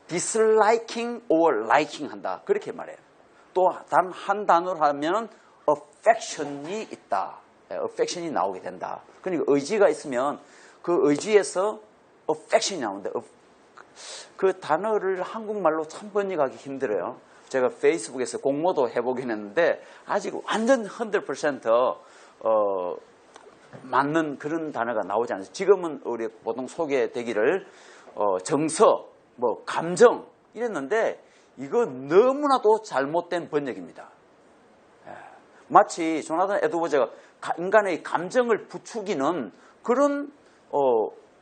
disliking or liking 한다. 그렇게 말해요. 또 단 한 단어로 하면 affection이 있다. affection이 나오게 된다. 그러니까 의지가 있으면 그 의지에서 affection이 나온다. 그 단어를 한국말로 참 번역하기 힘들어요. 제가 페이스북에서 공모도 해보긴 했는데 아직 완전 100% 맞는 그런 단어가 나오지 않아요. 지금은 우리 보통 소개되기를 정서, 뭐 감정 이랬는데 이거 너무나도 잘못된 번역입니다. 마치 조나단 에드워즈가 인간의 감정을 부추기는 그런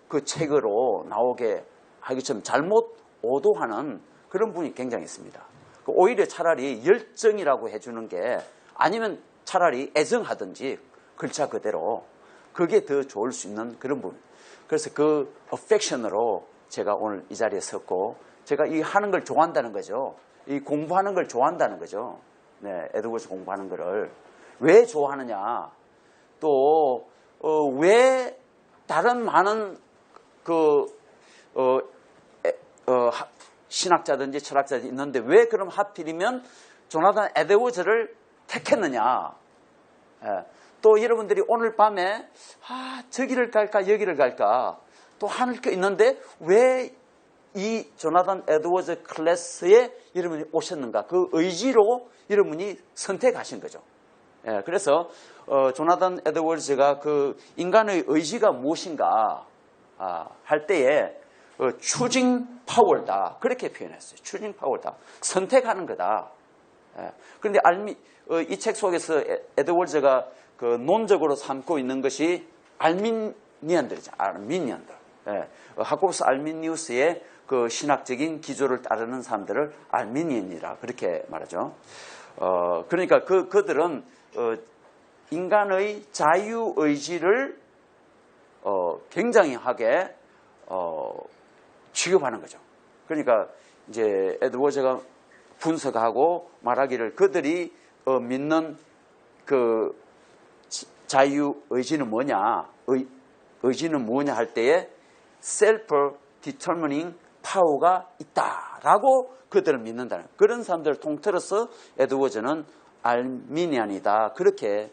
그 책으로 나오게 하기처럼 잘못 오도하는 그런 분이 굉장히 있습니다. 오히려 차라리 열정이라고 해주는 게 아니면 차라리 애정하든지 글자 그대로 그게 더 좋을 수 있는 그런 부분. 그래서 그 affection으로 제가 오늘 이 자리에 섰고 제가 이 하는 걸 좋아한다는 거죠. 이 공부하는 걸 좋아한다는 거죠. 네, 에드워즈 공부하는 거를 왜 좋아하느냐? 또 왜 다른 많은 신학자든지 철학자들이 있는데 왜 그럼 하필이면 조나단 에드워즈를 택했느냐? 또 여러분들이 오늘 밤에 저기를 갈까 여기를 갈까 또 하늘 게 있는데 왜 이 조나단 에드워즈 클래스에 여러분이 오셨는가? 그 의지로 여러분이 선택하신 거죠. 그래서 조나단 에드워즈가 그 인간의 의지가 무엇인가 할 때에 choosing power다 그렇게 표현했어요. choosing power다. 선택하는 거다. 그런데 이 책 속에서 에드워즈가 그 논적으로 삼고 있는 것이 알미니안들이죠. 알미니안들. 하코부스 알미니우스의 그 신학적인 기조를 따르는 사람들을 알미니안이라 그렇게 말하죠. 그러니까 그들은 인간의 자유의지를 굉장히 하게 취급하는 거죠. 그러니까 이제 에드워즈가 분석하고 말하기를 그들이 믿는 그 자유의지는 뭐냐, 의지는 뭐냐 할 때에 self-determining power가 있다라고 그들은 믿는다는 그런 사람들을 통틀어서 에드워즈는 알미니안이다 그렇게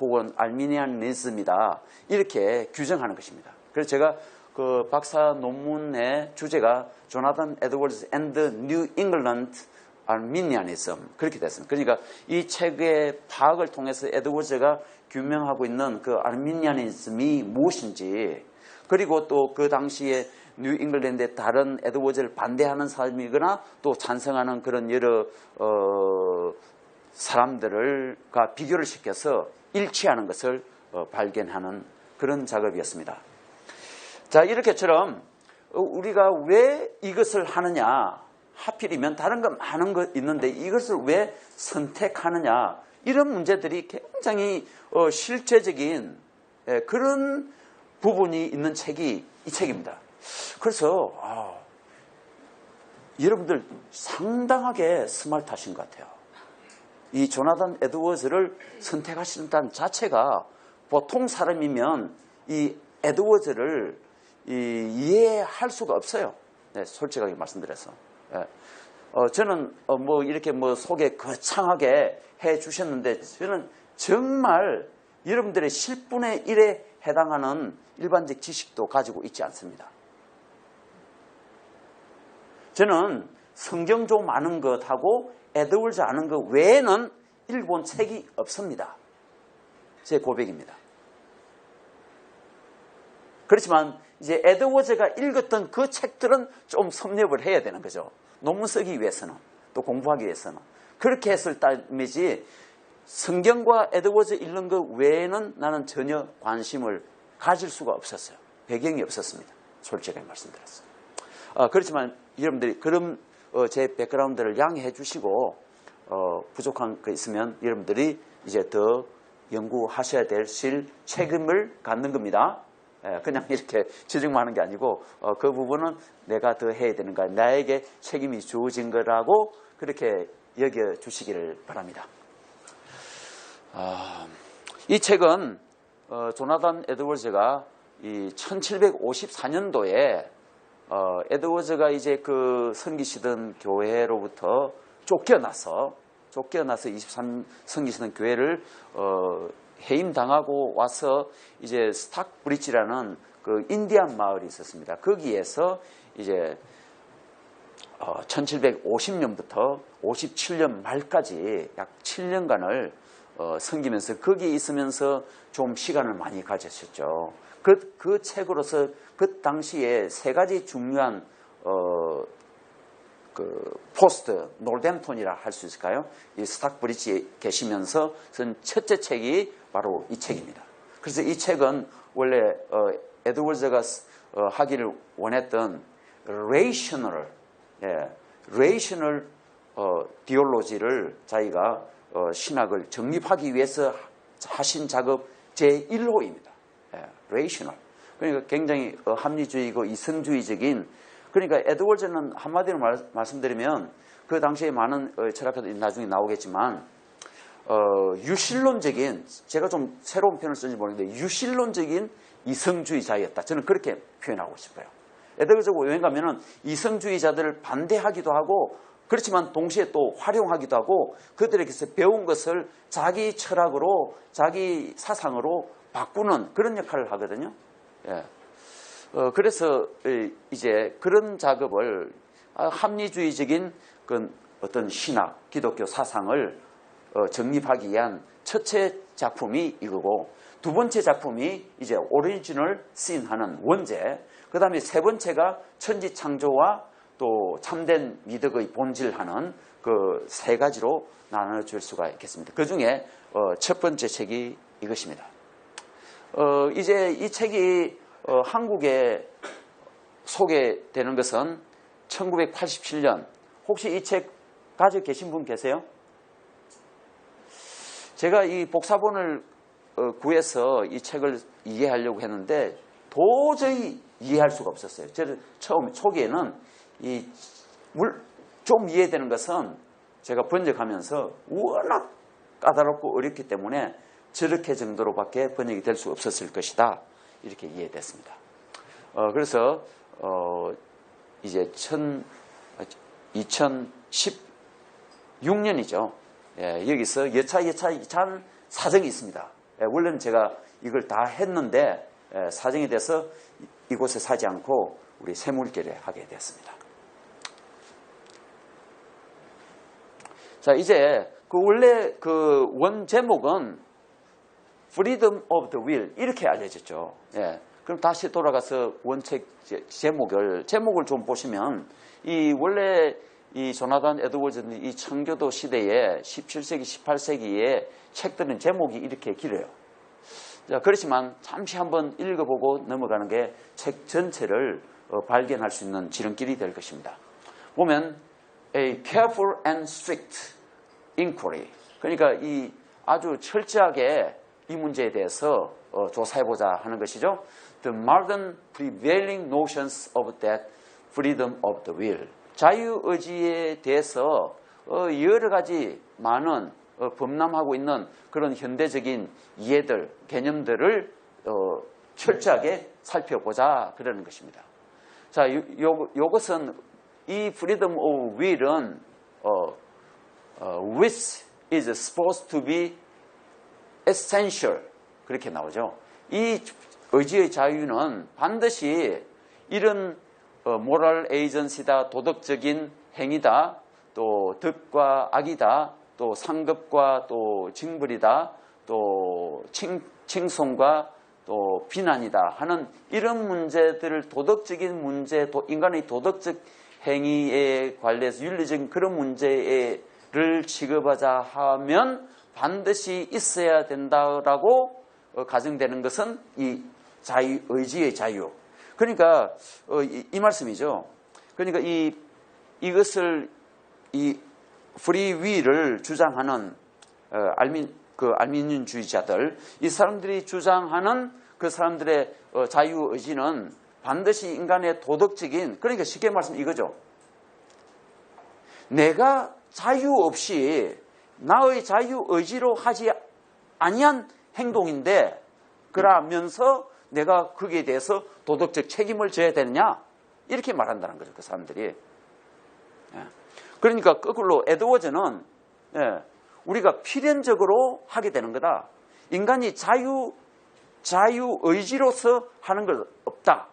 혹은 알미니안리즘이다 이렇게 규정하는 것입니다. 그래서 제가 그 박사 논문의 주제가 조나단 에드워즈 and New England Arminianism 그렇게 됐습니다. 그러니까 이 책의 파악을 통해서 에드워즈가 규명하고 있는 그 알미니아니즘이 무엇인지 그리고 또 그 당시에 뉴 잉글랜드의 다른 에드워즈를 반대하는 사람이거나 또 찬성하는 그런 여러 사람들과 비교를 시켜서 일치하는 것을 발견하는 그런 작업이었습니다. 자, 이렇게처럼 우리가 왜 이것을 하느냐 하필이면 다른 거 많은 거 있는데 이것을 왜 선택하느냐 이런 문제들이 굉장히 실제적인 그런 부분이 있는 책이 이 책입니다. 그래서 여러분들 상당하게 스마트하신 것 같아요. 이 조나단 에드워즈를 선택하신다는 자체가 보통 사람이면 이 에드워즈를 이해할 수가 없어요. 네, 솔직하게 말씀드려서. 저는 뭐 이렇게 뭐 소개 거창하게 해 주셨는데 저는 정말 여러분들의 10분의 1에 해당하는 일반적 지식도 가지고 있지 않습니다. 저는 성경 좀 아는 것하고 에드워즈 아는 것 외에는 읽어본 책이 없습니다. 제 고백입니다. 그렇지만 이제 에드워즈가 읽었던 그 책들은 좀 섭렵을 해야 되는 거죠. 논문 쓰기 위해서는 또 공부하기 위해서는 그렇게 했을 때이지 성경과 에드워즈 읽는 것 외에는 나는 전혀 관심을 가질 수가 없었어요. 배경이 없었습니다. 솔직하게 말씀드렸어요. 그렇지만 여러분들이 그럼 제 백그라운드를 양해해 주시고 부족한 거 있으면 여러분들이 이제 더 연구하셔야 될 책임을 갖는 겁니다. 그냥 이렇게 지적만 게 아니고 그 부분은 내가 더 해야 되는 거야. 나에게 책임이 주어진 거라고 그렇게 여겨주시기를 바랍니다. 이 책은 조나단 에드워즈가 이 1754년도에 에드워즈가 이제 그 섬기시던 교회로부터 쫓겨나서 23 섬기시던 교회를 해임당하고 와서 이제 스탁브리지라는 그 인디안 마을이 있었습니다. 거기에서 이제 1750년부터 57년 말까지 약 7년간을 섬기면서 거기 있으면서 좀 시간을 많이 가졌었죠. 그 책으로서 그 당시에 세 가지 중요한 그 포스트 놀댐톤이라 할 수 있을까요? 이 스탁브리지에 계시면서 쓴 첫째 책이 바로 이 책입니다. 그래서 이 책은 원래 에드워즈가 하기를 원했던 레이셔널 디올로지를 자기가 신학을 정립하기 위해서 하신 작업 제1호입니다. 레이셔널. 그러니까 굉장히 합리주의고 이성주의적인, 그러니까 에드워즈는 한마디로 말씀드리면 그 당시에 많은 철학가들이 나중에 나오겠지만 유실론적인, 제가 좀 새로운 표현을 쓰는지 모르겠는데 유실론적인 이성주의자였다. 저는 그렇게 표현하고 싶어요. 에드워즈가 왜 가면은 이성주의자들을 반대하기도 하고 그렇지만 동시에 또 활용하기도 하고 그들에게서 배운 것을 자기 철학으로 자기 사상으로 바꾸는 그런 역할을 하거든요. 예. 그래서 이제 그런 작업을 합리주의적인 그 어떤 신학, 기독교 사상을 정립하기 위한 첫째 작품이 이거고, 두 번째 작품이 이제 오리지널 씬하는 원제, 그 다음에 세 번째가 천지창조와 또 참된 미덕의 본질하는 그 세 가지로 나눠줄 수가 있겠습니다. 그 중에 첫 번째 책이 이것입니다. 이제 이 책이 한국에 소개되는 것은 1987년. 혹시 이 책 가지고 계신 분 계세요? 제가 이 복사본을 구해서 이 책을 이해하려고 했는데 도저히 이해할 수가 없었어요. 저는 초기에는 좀 이해되는 것은 제가 번역하면서 워낙 까다롭고 어렵기 때문에 저렇게 정도로밖에 번역이 될 수 없었을 것이다. 이렇게 이해됐습니다. 그래서 이제 2016년이죠. 예, 여기서 여차여차한 사정이 있습니다. 예, 원래는 제가 이걸 다 했는데 사정이 돼서 이곳에 사지 않고 우리 샘물길에 하게 되었습니다. 자, 이제 그 원래 그 원 제목은 Freedom of the Will 이렇게 알려졌죠. 예. 그럼 다시 돌아가서 원책 제목을 좀 보시면 이 원래 이 조나단 에드워즈는 이 청교도 시대에 17세기, 18세기에 책들은 제목이 이렇게 길어요. 자, 그렇지만 잠시 한번 읽어보고 넘어가는 게 책 전체를 발견할 수 있는 지름길이 될 것입니다. 보면 A careful and strict inquiry. 그러니까 이 아주 철저하게 이 문제에 대해서 조사해보자 하는 것이죠. The modern prevailing notions of that freedom of the will. 자유의지에 대해서 여러 가지 많은 범람하고 있는 그런 현대적인 이해들, 개념들을 철저하게 살펴보자 그러는 것입니다. 자, 요것은 이 freedom of will은 which is supposed to be essential 그렇게 나오죠. 이 의지의 자유는 반드시 이런 모럴 에이전시다, 도덕적인 행위다, 또 덕과 악이다, 또 상급과 또 징벌이다, 또 칭송과 또 비난이다 하는 이런 문제들을 도덕적인 문제, 인간의 도덕적 행위에 관련해서 윤리적인 그런 문제를 취급하자 하면 반드시 있어야 된다라고 가정되는 것은 이 의지의 자유. 그러니까 이 말씀이죠. 그러니까 이것을 이 프리 윌을 주장하는 알미늄주의자들, 이 사람들이 주장하는 그 사람들의 자유 의지는 반드시 인간의 도덕적인, 그러니까 쉽게 말하면 이거죠. 내가 자유 없이 나의 자유 의지로 하지 아니한 행동인데 그러면서 내가 거기에 대해서 도덕적 책임을 져야 되느냐? 이렇게 말한다는 거죠. 그 사람들이. 그러니까 거꾸로 에드워즈는 우리가 필연적으로 하게 되는 거다. 인간이 자유의지로서 하는 것 없다.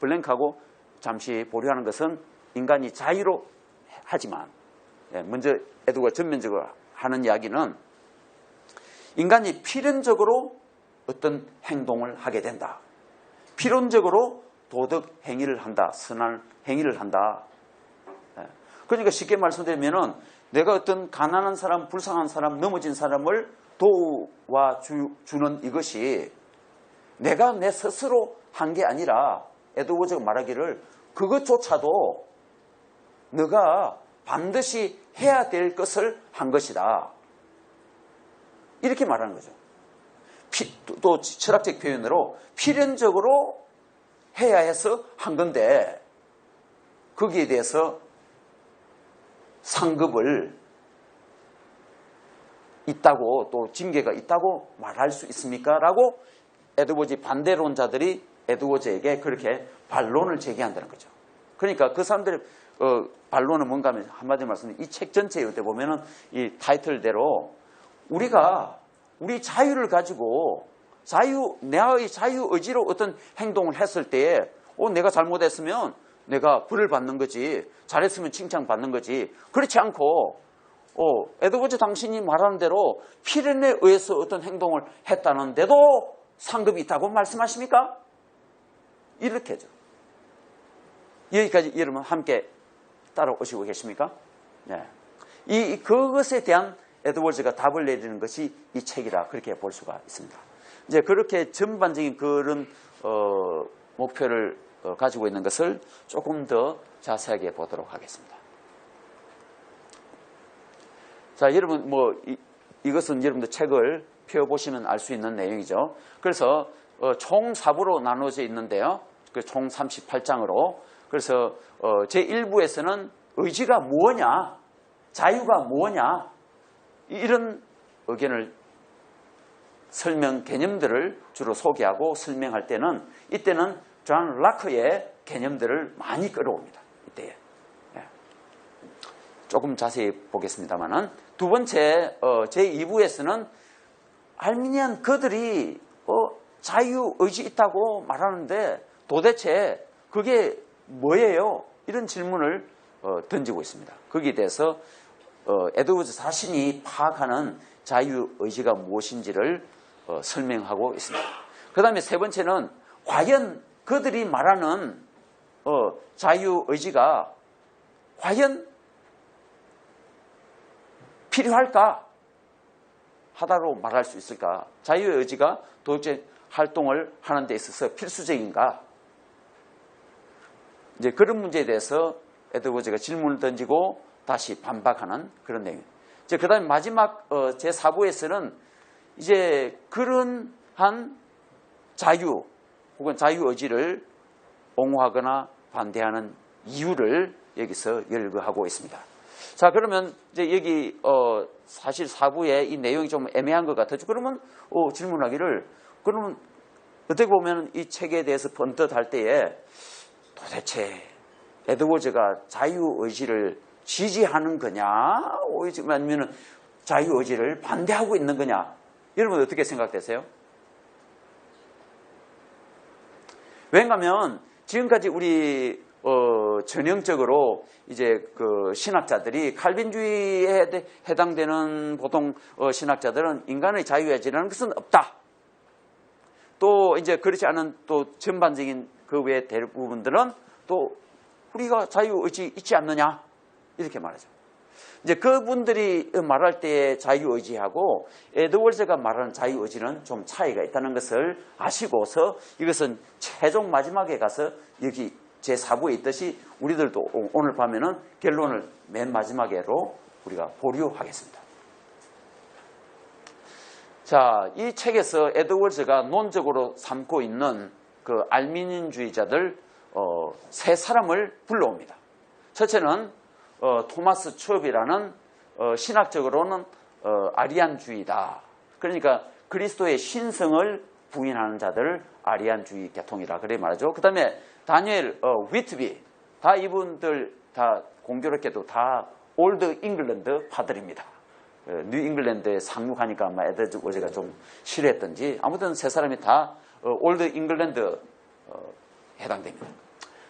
블랭크하고 잠시 보류하는 것은 인간이 자유로 하지만, 먼저 에드워즈가 전면적으로 하는 이야기는 인간이 필연적으로 어떤 행동을 하게 된다. 필연적으로 도덕 행위를 한다. 선한 행위를 한다. 그러니까 쉽게 말씀드리면은 내가 어떤 가난한 사람, 불쌍한 사람, 넘어진 사람을 도와주는 이것이 내가 내 스스로 한 게 아니라 에드워즈가 말하기를 그것조차도 너가 반드시 해야 될 것을 한 것이다. 이렇게 말하는 거죠. 또 철학적 표현으로 필연적으로 해야 해서 한 건데 거기에 대해서 상급을 있다고 또 징계가 있다고 말할 수 있습니까? 라고 에드워즈 반대론자들이 에드워즈에게 그렇게 반론을 제기한다는 거죠. 그러니까 그 사람들의 반론은 뭔가 하면 한마디로 말씀드리면 이 책 전체에 어떻게 보면은 이 타이틀대로 우리가 우리 자유를 가지고 내의 자유의지로 어떤 행동을 했을 때에 내가 잘못했으면 내가 벌을 받는 거지, 잘했으면 칭찬받는 거지. 그렇지 않고 에드워즈 당신이 말하는 대로 필연에 의해서 어떤 행동을 했다는데도 상급이 있다고 말씀하십니까? 이렇게죠. 여기까지 여러분 함께 따라오시고 계십니까? 네. 그것에 대한 에드워즈가 답을 내리는 것이 이 책이라 그렇게 볼 수가 있습니다. 이제 그렇게 전반적인 그런 목표를 가지고 있는 것을 조금 더 자세하게 보도록 하겠습니다. 자, 여러분 이것은 여러분들 책을 펴보시면 알 수 있는 내용이죠. 그래서 총 4부로 나눠져 있는데요. 총 38장으로. 그래서 제1부에서는 의지가 뭐냐, 자유가 뭐냐, 이런 의견을 개념들을 주로 소개하고 설명할 때는 이때는 존 락커의 개념들을 많이 끌어옵니다. 이때에. 조금 자세히 보겠습니다만은 두 번째 제2부에서는 알미니안 그들이 자유의지 있다고 말하는데 도대체 그게 뭐예요? 이런 질문을 던지고 있습니다. 거기에 대해서 에드워즈 자신이 파악하는 자유의지가 무엇인지를 설명하고 있습니다. 그 다음에 세 번째는 과연 그들이 말하는 자유의지가 과연 필요할까? 하다로 말할 수 있을까? 자유의지가 도대체 활동을 하는 데 있어서 필수적인가? 이제 그런 문제에 대해서 에드워즈가 질문을 던지고 다시 반박하는 그런 내용. 이제 그 다음에 마지막 제4부에서는 이제 그런 한 자유 혹은 자유의지를 옹호하거나 반대하는 이유를 여기서 열거하고 있습니다. 자, 그러면 이제 여기 사실 4부에 이 내용이 좀 애매한 것 같아요. 그러면 질문하기를 그러면 어떻게 보면 이 책에 대해서 번뜩할 때에 도대체 에드워즈가 자유의지를 지지하는 거냐 아니면 자유의지를 반대하고 있는 거냐, 여러분 어떻게 생각되세요? 왜냐하면 지금까지 우리 전형적으로 이제 그 신학자들이 칼빈주의에 해당되는 보통 신학자들은 인간의 자유의지라는 것은 없다. 또 이제 그렇지 않은 또 전반적인 그 외의 대부분들은 또 우리가 자유의지 있지 않느냐 이렇게 말하죠. 이제 그분들이 말할 때의 자유의지하고 에드워즈가 말하는 자유의지는 좀 차이가 있다는 것을 아시고서 이것은 최종 마지막에 가서 여기 제4부에 있듯이 우리들도 오늘 밤에는 결론을 맨 마지막으로 우리가 보류하겠습니다. 자, 이 책에서 에드워즈가 논적으로 삼고 있는 그 알미니안주의자들 세 사람을 불러옵니다. 첫째는 토마스 첩이라는 신학적으로는 아리안주의다. 그러니까 그리스도의 신성을 부인하는 자들을 아리안주의 계통이라 그래 말하죠. 그 다음에 다니엘 위트비, 다 이분들 다 공교롭게도 다 올드 잉글랜드 파들입니다. 뉴 잉글랜드에 상륙하니까 아마 에드워즈가 좀 싫어했던지 아무튼 세 사람이 다 올드 잉글랜드 해당됩니다.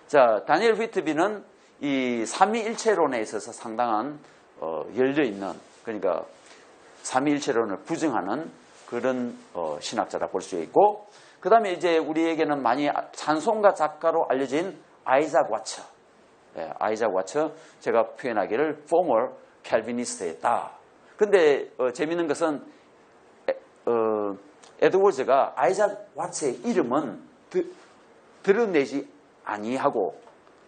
자, 다니엘 위트비는 이 삼위일체론에 있어서 상당한 열려있는, 그러니까 삼위일체론을 부정하는 그런 신학자라 볼 수 있고, 그 다음에 이제 우리에게는 많이 찬송가 작가로 알려진 아이작 와처. 아이작 와처, 제가 표현하기를 former 캘비니스트였다. 근데 재밌는 것은 에드워즈가 아이작 와처의 이름은 드러내지 아니하고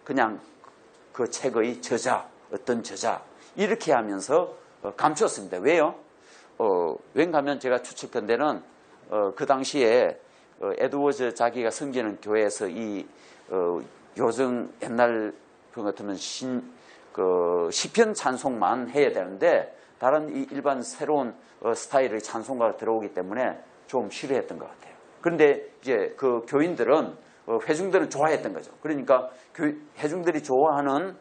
그냥 그 책의 저자, 어떤 저자 이렇게 하면서 감추었습니다. 왜요? 왠가 하면 제가 추측한 데는 그 당시에 에드워즈 자기가 섬기는 교회에서 이 요즘 옛날 그 같으면 시편 찬송만 해야 되는데 다른 이 일반 새로운 스타일의 찬송가가 들어오기 때문에 좀 싫어했던 것 같아요. 그런데 이제 그 교인들은 회중들은 좋아했던 거죠. 그러니까 회중들이 좋아하는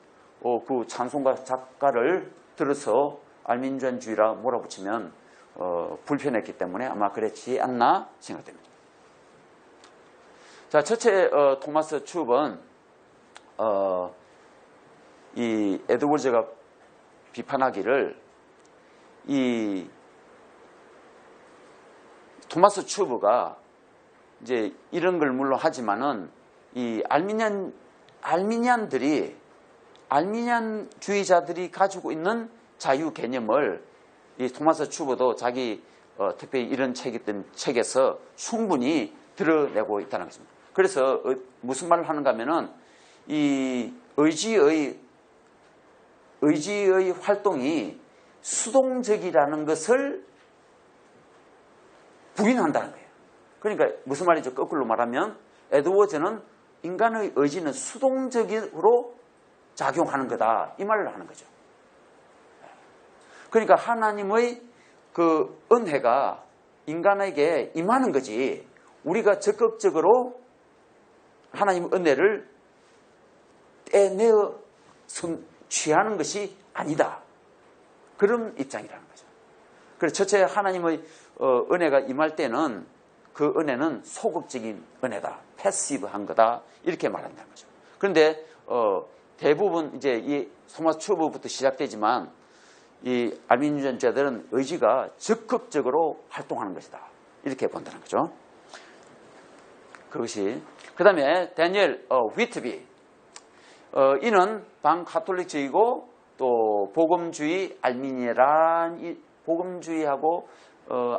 그 찬송가 작가를 들어서 알민주주의라 몰아붙이면 불편했기 때문에 아마 그랬지 않나 생각됩니다. 자, 첫째 토마스 춥은 이 에드워즈가 비판하기를 이 토마스 춥가 이제 이런 걸 물론 하지만은 이 알미니안주의자들이 가지고 있는 자유 개념을 이 토마스 춥도 자기 특별히 이런 책에서 충분히 드러내고 있다는 것입니다. 그래서 무슨 말을 하는가 하면은 이 의지의 활동이 수동적이라는 것을 부인한다는 거예요. 그러니까 무슨 말이죠? 거꾸로 말하면 에드워즈는 인간의 의지는 수동적으로 작용하는 거다, 이 말을 하는 거죠. 그러니까 하나님의 그 은혜가 인간에게 임하는 거지 우리가 적극적으로 하나님의 은혜를 떼내어 취하는 것이 아니다, 그런 입장이라는 거죠. 그래서 첫째 하나님의 은혜가 임할 때는 그 은혜는 소극적인 은혜다, 패시브한 거다, 이렇게 말한다는 거죠. 그런데 대부분 이제 이 토마스 춥부터 시작되지만 이 알민주주의자들은 의지가 적극적으로 활동하는 것이다, 이렇게 본다는 거죠. 그것이 그 다음에 다니엘 위트비, 이는 반카톨릭주의고 또 복음주의 복음주의하고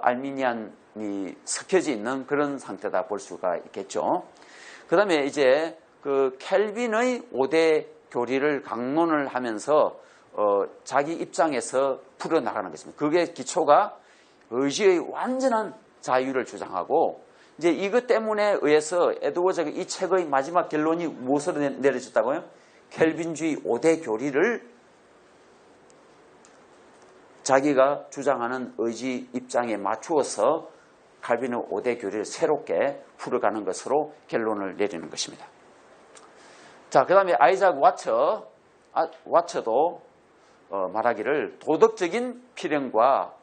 알미니안이 섞여져 있는 그런 상태다 볼 수가 있겠죠. 그 다음에 이제 그 켈빈의 5대 교리를 강론을 하면서 자기 입장에서 풀어나가는 것입니다. 그게 기초가 의지의 완전한 자유를 주장하고, 이제 이것 때문에 의해서 에드워즈가 이 책의 마지막 결론이 무엇으로 내려졌다고요? 켈빈주의 5대 교리를 자기가 주장하는 의지 입장에 맞추어서 칼빈의 5대 교리를 새롭게 풀어가는 것으로 결론을 내리는 것입니다. 자, 그 다음에 아이작 와처도 말하기를 도덕적인 필연과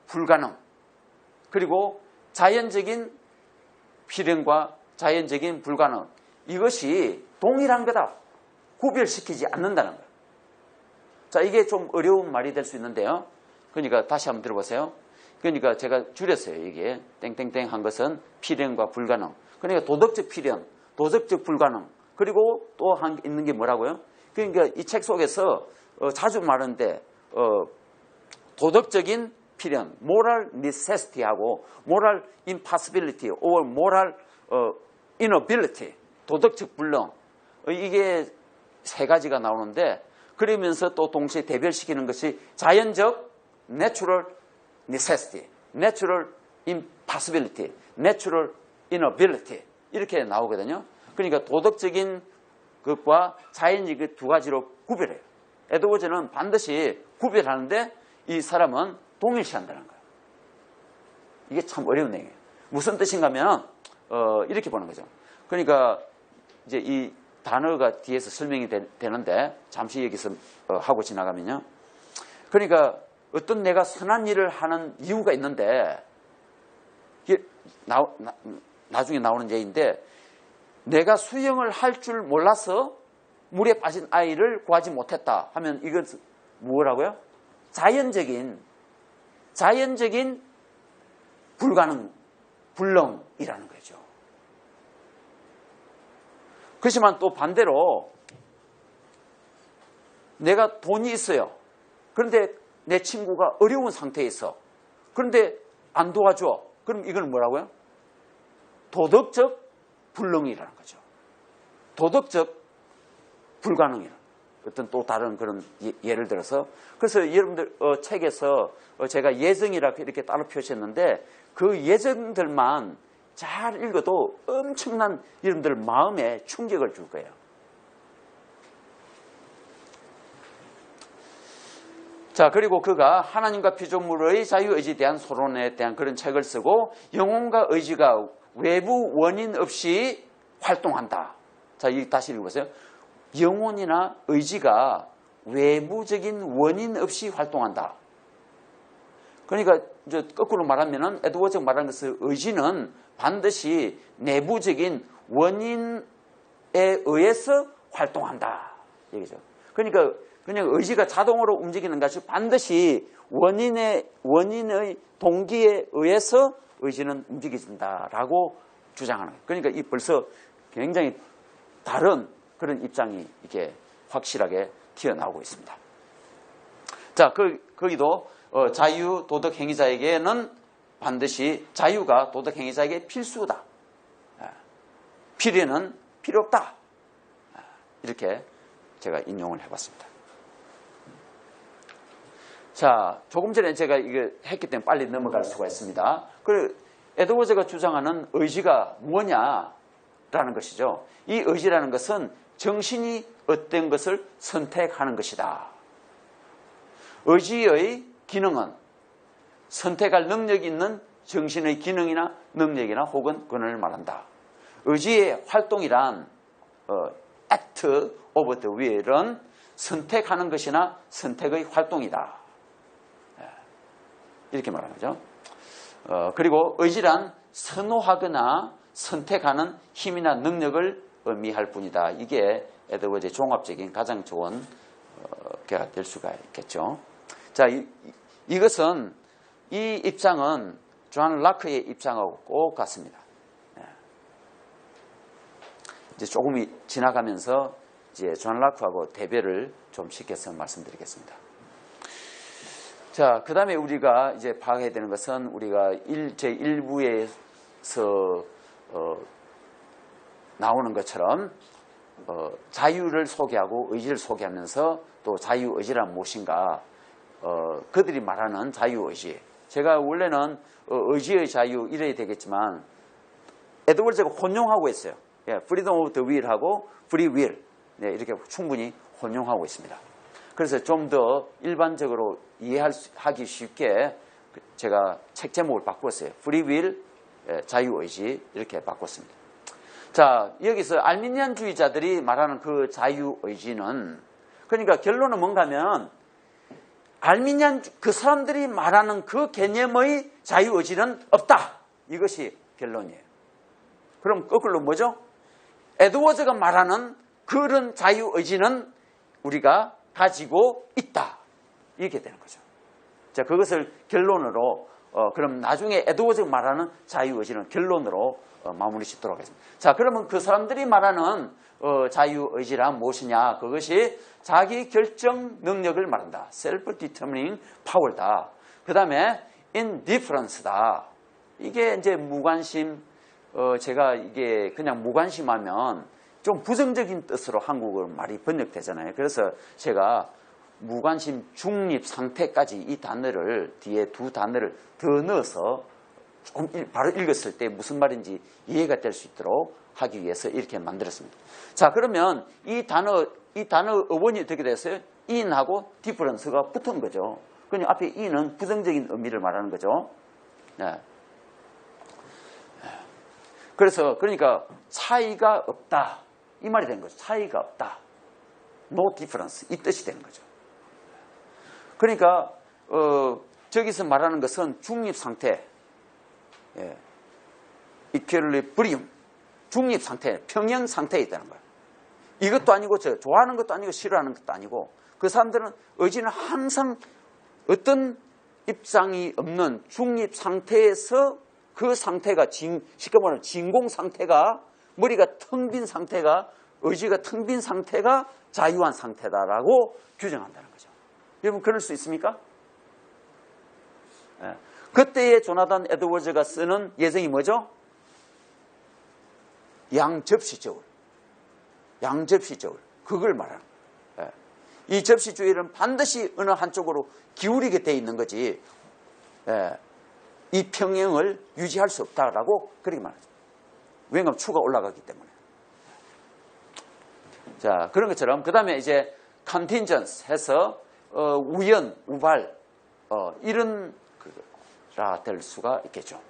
불가능, 그리고 자연적인 필연과 자연적인 불가능, 이것이 동일한 거다, 구별시키지 않는다는 거예요. 자, 이게 좀 어려운 말이 될 수 있는데요. 그러니까 다시 한번 들어보세요. 그러니까 제가 줄였어요. 이게 땡땡땡 한 것은 필연과 불가능. 그러니까 도덕적 필연, 도덕적 불가능, 그리고 또 있는 게 뭐라고요? 그러니까 이 책 속에서 자주 말하는데 도덕적인 필연, moral necessity하고 moral impossibility or moral inability, 도덕적 불능, 이게 세 가지가 나오는데, 그러면서 또 동시에 대별시키는 것이 자연적 natural necessity, natural impossibility, natural inability, 이렇게 나오거든요. 그러니까 도덕적인 것과 자연적 두 가지로 구별해요. 에드워즈는 반드시 구별하는데 이 사람은 동일시한다는 거예요. 이게 참 어려운 내용이에요. 무슨 뜻인가 하면 이렇게 보는 거죠. 그러니까 이제 이 단어가 뒤에서 설명이 되는데 잠시 여기서 하고 지나가면요. 그러니까 어떤 내가 선한 일을 하는 이유가 있는데 이게 나중에 나오는 예인데 내가 수영을 할 줄 몰라서 물에 빠진 아이를 구하지 못했다 하면 이건 뭐라고요? 자연적인 불능이라는 거죠. 그렇지만 또 반대로 내가 돈이 있어요. 그런데 내 친구가 어려운 상태에 있어. 그런데 안 도와줘. 그럼 이건 뭐라고요? 도덕적 불능이라는 거죠. 도덕적 불가능이라는 어떤 또 다른 그런 예를 들어서 그래서 여러분들 책에서 제가 예정이라고 이렇게 따로 표시했는데 그 예정들만 잘 읽어도 엄청난 여러분들 마음에 충격을 줄 거예요. 자, 그리고 그가 하나님과 피조물의 자유의지에 대한 소론에 대한 그런 책을 쓰고 영혼과 의지가 외부 원인 없이 활동한다. 자, 다시 읽어보세요. 영혼이나 의지가 외부적인 원인 없이 활동한다. 그러니까 이제 거꾸로 말하면은 에드워즈가 말하는 것은 의지는 반드시 내부적인 원인에 의해서 활동한다. 얘기죠. 그러니까 그냥 의지가 자동으로 움직이는 것이 반드시 원인의 동기에 의해서 의지는 움직여진다라고 주장하는 거예요. 그러니까 이 벌써 굉장히 다른 그런 입장이 이렇게 확실하게 튀어나오고 있습니다. 자, 거기도 자유 도덕 행위자에게는 반드시 자유가 도덕 행위자에게 필수다. 필요는 필요 없다. 이렇게 제가 인용을 해봤습니다. 자, 조금 전에 제가 이거 했기 때문에 빨리 넘어갈 수가 있습니다. 그리고 에드워즈가 주장하는 의지가 뭐냐라는 것이죠. 이 의지라는 것은 정신이 어떤 것을 선택하는 것이다. 의지의 기능은 선택할 능력이 있는 정신의 기능이나 능력이나 혹은 권한을 말한다. 의지의 활동이란 act of the will은 선택하는 것이나 선택의 활동이다. 이렇게 말하는 거죠. 그리고 의지란 선호하거나 선택하는 힘이나 능력을 의미할 뿐이다. 이게 에드워즈의 종합적인 가장 좋은 가 될 수가 있겠죠. 자, 이것은 이 입장은 존 락크의 입장하고 꼭 같습니다. 이제 조금 지나가면서 이제 존 락크하고 대별을 좀 시켜서 말씀드리겠습니다. 자, 그 다음에 우리가 이제 파악해야 되는 것은 우리가 제1부에서 나오는 것처럼 자유를 소개하고 의지를 소개하면서 또 자유의지란 무엇인가 그들이 말하는 자유의지 제가 원래는 의지의 자유 이래야 되겠지만 에드워즈가 혼용하고 있어요. freedom of the will하고 free will 이렇게 충분히 혼용하고 있습니다. 그래서 좀 더 일반적으로 이해하기 쉽게 제가 책 제목을 바꿨어요. free will, 자유의지 이렇게 바꿨습니다. 자, 여기서 알미니안주의자들이 말하는 그 자유의지는 그러니까 결론은 뭔가 하면 알미니안 그 사람들이 말하는 그 개념의 자유의지는 없다. 이것이 결론이에요. 그럼 거꾸로 뭐죠? 에드워즈가 말하는 그런 자유의지는 우리가 가지고 있다. 이렇게 되는 거죠. 자, 그것을 결론으로 그럼 나중에 에드워즈가 말하는 자유의지는 결론으로 마무리 짓도록 하겠습니다. 자, 그러면 그 사람들이 말하는 자유의지란 무엇이냐? 그것이 자기 결정 능력을 말한다. self-determining power다. 그 다음에 indifference다. 이게 이제 무관심, 제가 이게 그냥 무관심하면 좀 부정적인 뜻으로 한국어 말이 번역되잖아요. 그래서 제가 무관심 중립 상태까지 이 단어를 뒤에 두 단어를 더 넣어서 좀 바로 읽었을 때 무슨 말인지 이해가 될 수 있도록 하기 위해서 이렇게 만들었습니다. 자, 그러면 이 단어 어원이 어떻게 됐어요? in하고 difference가 붙은 거죠. 그러니까 앞에 in은 부정적인 의미를 말하는 거죠. 네. 그래서 그러니까 차이가 없다. 이 말이 되는 거죠. 차이가 없다. No difference. 이 뜻이 되는 거죠. 그러니까 저기서 말하는 것은 중립 상태, equilibrium, 중립 상태, 평형 상태에 있다는 거예요. 이것도 아니고 좋아하는 것도 아니고 싫어하는 것도 아니고 그 사람들은 의지는 항상 어떤 입장이 없는 중립 상태에서 그 상태가 쉽게 말하면 진공 상태가 머리가 텅 빈 상태가 의지가 텅 빈 상태가 자유한 상태다라고 규정한다는 거죠. 여러분 그럴 수 있습니까? 그때의 조나단 에드워즈가 쓰는 예정이 뭐죠? 양접시저울. 양접시저울. 그걸 말하는 거예요. 이 접시주의는 반드시 어느 한쪽으로 기울이게 돼 있는 거지 이 평형을 유지할 수 없다라고 그렇게 말하죠. 왜냐하면 추가 올라가기 때문에. 자, 그런 것처럼 그 다음에 이제 contingence 해서 우연, 우발 이런 라 될 수가 있겠죠.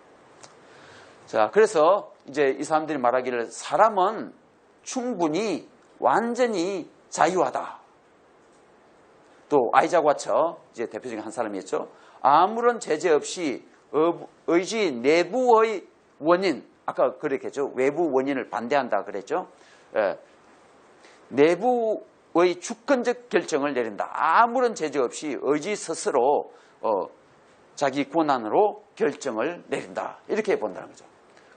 자, 그래서 이제 이 사람들이 말하기를 사람은 충분히 완전히 자유하다. 또 아이작 와처 이제 대표적인 한 사람이었죠. 아무런 제재 없이 의지 내부의 원인, 아까 그랬겠죠. 외부 원인을 반대한다 그랬죠. 내부의 주권적 결정을 내린다. 아무런 제재 없이 의지 스스로 자기 권한으로 결정을 내린다. 이렇게 본다는 거죠.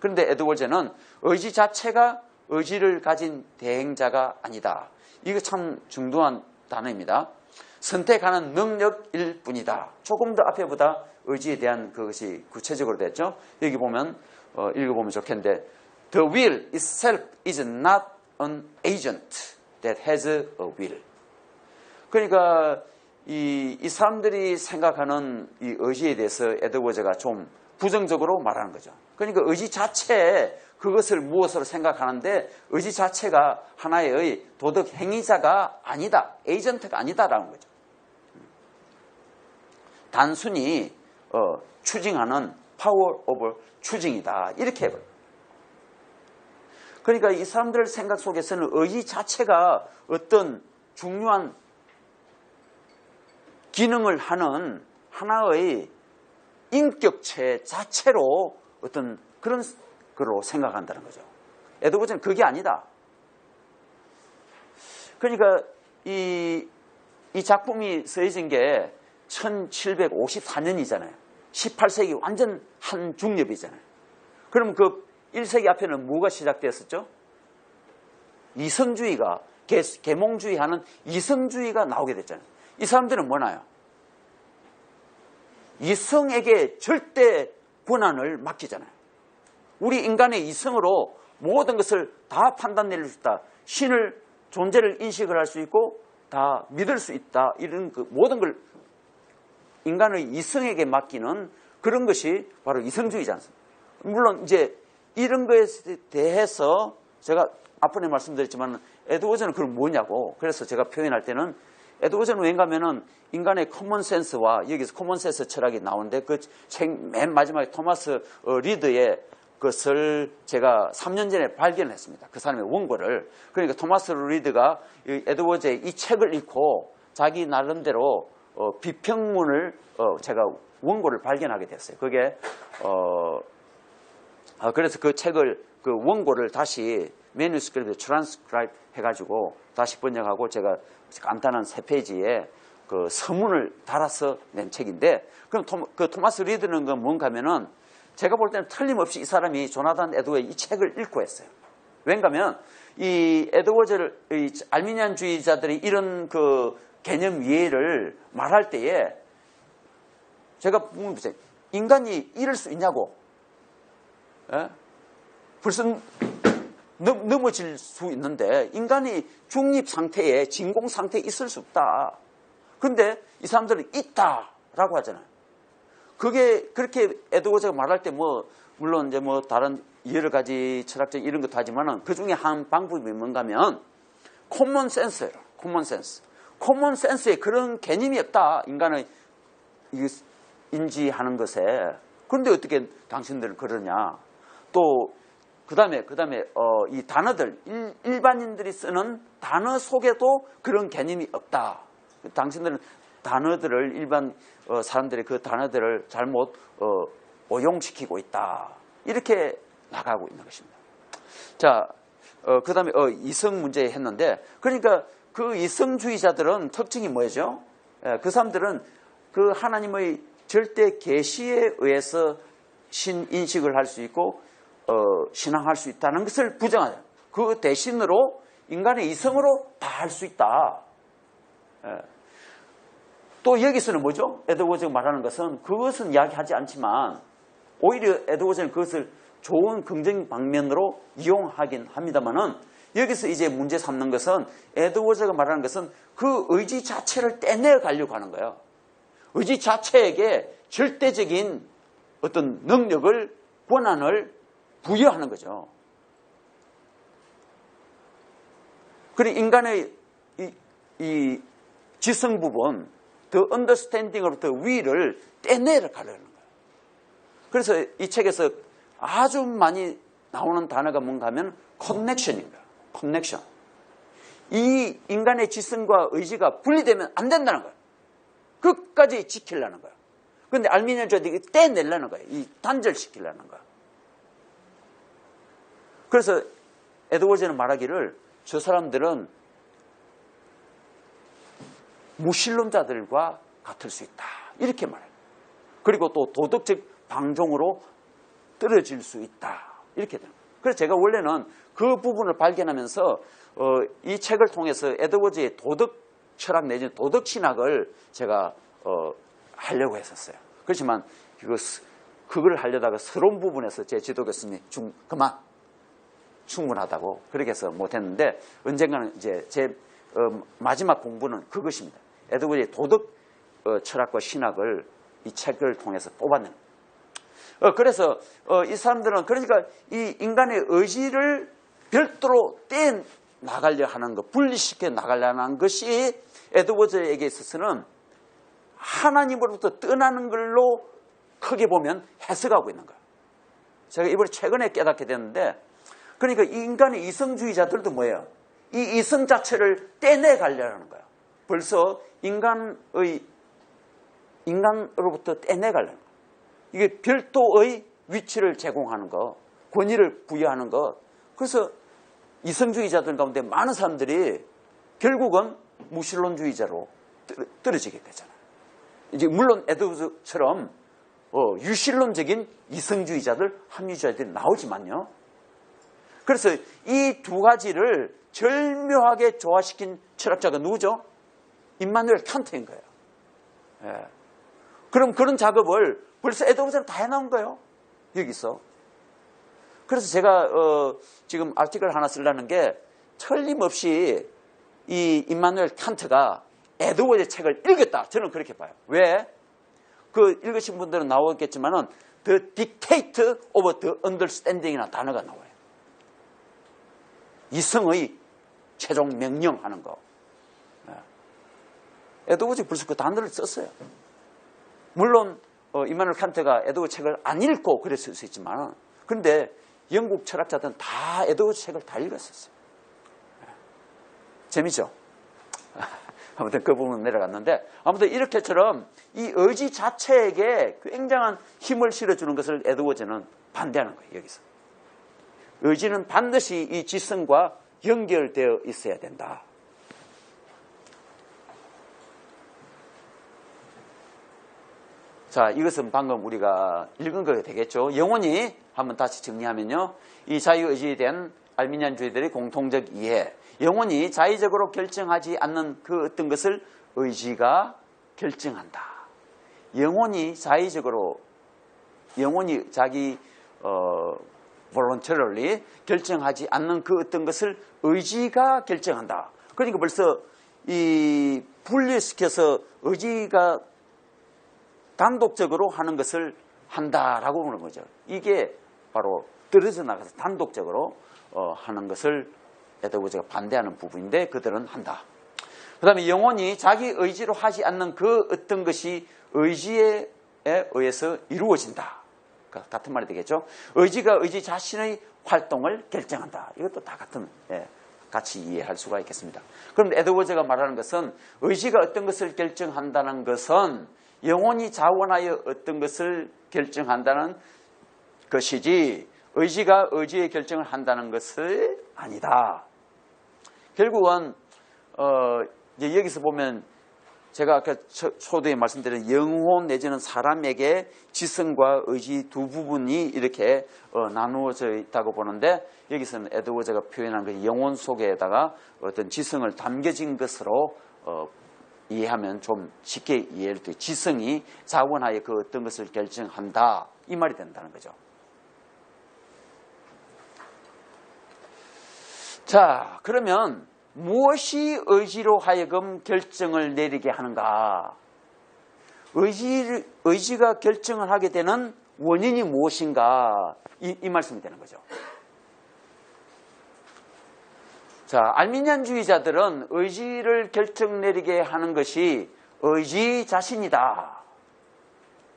그런데 에드워즈는 의지 자체가 의지를 가진 대행자가 아니다. 이거 참 중요한 단어입니다. 선택하는 능력일 뿐이다. 조금 더 앞에보다 의지에 대한 그것이 구체적으로 됐죠. 여기 보면 읽어보면 좋겠는데 The will itself is not an agent that has a will. 그러니까 이 사람들이 생각하는 이 의지에 대해서 에드워즈가 좀 부정적으로 말하는 거죠. 그러니까 의지 자체에 그것을 무엇으로 생각하는데 의지 자체가 하나의 도덕 행위자가 아니다. 에이전트가 아니다라는 거죠. 단순히 추징하는 파워 오브 추징이다. 이렇게 해버려요. 그러니까 이 사람들 생각 속에서는 의지 자체가 어떤 중요한 기능을 하는 하나의 인격체 자체로 어떤 그런 거로 생각한다는 거죠. 에드워즈는 그게 아니다. 그러니까 이 작품이 쓰여진 게 1754년이잖아요. 18세기 완전 한중엽이잖아요. 그럼 그 1세기 앞에는 뭐가 시작되었었죠? 이성주의가, 계몽주의하는 이성주의가 나오게 됐잖아요. 이 사람들은 뭐나요? 이성에게 절대 권한을 맡기잖아요. 우리 인간의 이성으로 모든 것을 다 판단 내릴 수 있다. 신을 존재를 인식을 할 수 있고 다 믿을 수 있다. 이런 그 모든 걸 인간의 이성에게 맡기는 그런 것이 바로 이성주의지 않습니까? 물론 이제 이런 것에 대해서 제가 앞번에 말씀드렸지만 에드워즈는 그건 뭐냐고. 그래서 제가 표현할 때는 에드워즈는 왠가 하면은 인간의 커먼센스와 여기서 커먼센스 철학이 나오는데 그 책 맨 마지막에 토마스 리드의 것을 제가 3년 전에 발견했습니다. 그 사람의 원고를. 그러니까 토마스 리드가 에드워즈의 이 책을 읽고 자기 나름대로 비평문을 제가 원고를 발견하게 됐어요. 그게 그래서 그 책을 그 원고를 다시 매뉴스크립트 트랜스크라이브 해가지고 다시 번역하고 제가 간단한 3페이지에 그 서문을 달아서 낸 책인데 그럼 그 토마스 리드는 건 뭔가 하면은 제가 볼 때는 틀림없이 이 사람이 조나단 에드워즈의 이 책을 읽고 했어요. 왠가 하면 이 에드워즈를 이 알미니안주의자들이 이런 그 개념 이해를 말할 때에 제가 묻어요. 인간이 이럴 수 있냐고. 벌써 넘어질 수 있는데 인간이 중립 상태에 진공 상태에 있을 수 없다. 그런데 이 사람들은 있다라고 하잖아요. 그게 그렇게 에드워즈가 말할 때 뭐 물론 이제 뭐 다른 여러 가지 철학적 이런 것도 하지만은 그 중에 한 방법이 뭔가면 코먼 센스예요. 코먼 센스. 코먼 센스에 그런 개념이 없다. 인간의 인지하는 것에. 그런데 어떻게 당신들은 그러냐. 또 그다음에 이 단어들 일반인들이 쓰는 단어 속에도 그런 개념이 없다. 당신들은 단어들을 일반 사람들이 그 단어들을 잘못 오용시키고 있다. 이렇게 나가고 있는 것입니다. 자, 그다음에 이성 문제 했는데, 그러니까 그 이성주의자들은 특징이 뭐죠? 그 사람들은 그 하나님의 절대 계시에 의해서 신인식을 할 수 있고 신앙할 수 있다는 것을 부정하죠. 그 대신으로 인간의 이성으로 다 할 수 있다. 또 여기서는 뭐죠? 에드워즈가 말하는 것은 그것은 이야기하지 않지만 오히려 에드워즈는 그것을 좋은 긍정 방면으로 이용하긴 합니다만은, 여기서 이제 문제 삼는 것은 에드워즈가 말하는 것은 그 의지 자체를 떼내 가려고 하는 거예요. 의지 자체에게 절대적인 어떤 능력을, 권한을 부여하는 거죠. 그리고 인간의 이 지성 부분, 더 언더스탠딩으로부터 위를 떼내려 가려는 거예요. 그래서 이 책에서 아주 많이 나오는 단어가 뭔가 하면 커넥션입니다. 커넥션. 이 인간의 지성과 의지가 분리되면 안 된다는 거예요. 끝까지 지키려는 거예요. 그런데 알미니안주의들이 떼내려는 거예요. 이 단절시키려는 거예요. 그래서 에드워즈는 말하기를 저 사람들은 무신론자들과 같을 수 있다. 이렇게 말해요. 그리고 또 도덕적 방종으로 떨어질 수 있다. 이렇게 됩니다. 그래서 제가 원래는 그 부분을 발견하면서 이 책을 통해서 에드워즈의 도덕 철학 내지는 도덕 신학을 제가 하려고 했었어요. 그렇지만 그걸 하려다가 서론 부분에서 제 지도 교수님이 그만 충분하다고 그렇게 해서 못했는데, 언젠가는 이제 제 마지막 공부는 그것입니다. 에드워즈의 도덕 철학과 신학을 이 책을 통해서 뽑아내는. 그래서 이 사람들은 그러니까 이 인간의 의지를 별도로 떼 나가려 하는 것, 분리시켜 나가려 하는 것이 에드워즈에게 있어서는 하나님으로부터 떠나는 걸로 크게 보면 해석하고 있는 거예요. 제가 이번에 최근에 깨닫게 됐는데, 그러니까 이 인간의 이성주의자들도 뭐예요? 이 이성 자체를 떼내가려 하는 거예요. 벌써 인간으로부터 떼내가려는 거예요. 이게 별도의 위치를 제공하는 것, 권위를 부여하는 것. 그래서 이성주의자들 가운데 많은 사람들이 결국은 무신론주의자로 떨어지게 되잖아요. 이제 물론 에드워즈처럼 유신론적인 이성주의자들, 합리주의자들이 나오지만요. 그래서 이 두 가지를 절묘하게 조화시킨 철학자가 누구죠? 임마누엘 칸트인 거예요. 예. 그럼 그런 작업을 벌써 에드워즈는 다 해놓은 거예요. 여기서. 그래서 제가 지금 아티클 하나 쓰려는 게 틀림없이 이 임마누엘 칸트가 에드워즈의 책을 읽었다. 저는 그렇게 봐요. 왜? 그 읽으신 분들은 나오겠지만은 The Dictate of the Understanding이라는 단어가 나와요. 이성의 최종 명령하는 거. 에드워즈 벌써 그 단어를 썼어요. 물론 임마누엘 칸트가 에드워즈 책을 안 읽고 그랬을 수 있지만, 그런데 영국 철학자들은 다 에드워즈 책을 다 읽었었어요. 재미죠? 아무튼 그 부분은 내려갔는데, 아무튼 이렇게처럼 이 의지 자체에게 굉장한 힘을 실어주는 것을 에드워즈는 반대하는 거예요. 여기서 의지는 반드시 이 지성과 연결되어 있어야 된다. 자, 이것은 방금 우리가 읽은 거가 되겠죠. 영원히 한번 다시 정리하면요, 이 자유의지에 대한 알미니안주의들의 공통적 이해, 영원히 자의적으로 결정하지 않는 그 어떤 것을 의지가 결정한다. 영원히 자의적으로, 영원히 자기 voluntarily 결정하지 않는 그 어떤 것을 의지가 결정한다. 그러니까 벌써 이 분리시켜서 의지가 단독적으로 하는 것을 한다라고 보는 거죠. 이게 바로 떨어져 나가서 단독적으로 하는 것을 에드워즈가 반대하는 부분인데, 그들은 한다. 그 다음에 영원히 자기 의지로 하지 않는 그 어떤 것이 의지에 의해서 이루어진다. 같은 말이 되겠죠. 의지가 의지 자신의 활동을 결정한다. 이것도 다 같은, 같이 이해할 수가 있겠습니다. 그럼 에드워즈가 말하는 것은 의지가 어떤 것을 결정한다는 것은 영혼이 자원하여 어떤 것을 결정한다는 것이지 의지가 의지의 결정을 한다는 것은 아니다. 결국은 이제 여기서 보면 제가 아까 초두에 말씀드린 영혼 내지는 사람에게 지성과 의지 두 부분이 이렇게 나누어져 있다고 보는데 여기서는 에드워즈가 표현한 그 영혼 속에다가 어떤 지성을 담겨진 것으로 이해하면 좀 쉽게 이해할 때 지성이 자원하여 그 어떤 것을 결정한다 이 말이 된다는 거죠. 자, 그러면 무엇이 의지로 하여금 결정을 내리게 하는가? 의지가 결정을 하게 되는 원인이 무엇인가? 이 말씀이 되는 거죠. 자, 알미니안주의자들은 의지를 결정 내리게 하는 것이 의지 자신이다.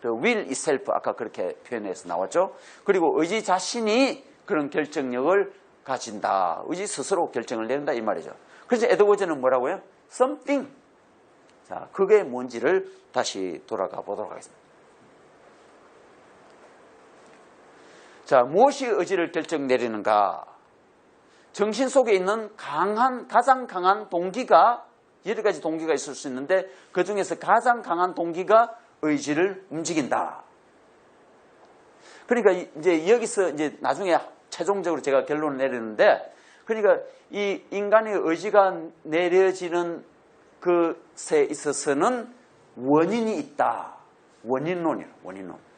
The will itself 아까 그렇게 표현해서 나왔죠. 그리고 의지 자신이 그런 결정력을 가진다. 의지 스스로 결정을 내린다 이 말이죠. 그래서 에드워즈는 뭐라고요? Something. 자, 그게 뭔지를 다시 돌아가 보도록 하겠습니다. 자, 무엇이 의지를 결정 내리는가? 정신 속에 있는 가장 강한 동기가 여러 가지 동기가 있을 수 있는데 그 중에서 가장 강한 동기가 의지를 움직인다. 그러니까 이제 여기서 이제 나중에 최종적으로 제가 결론을 내리는데 그러니까 이 인간의 의지가 내려지는 것에 있어서는 원인이 있다. 원인론.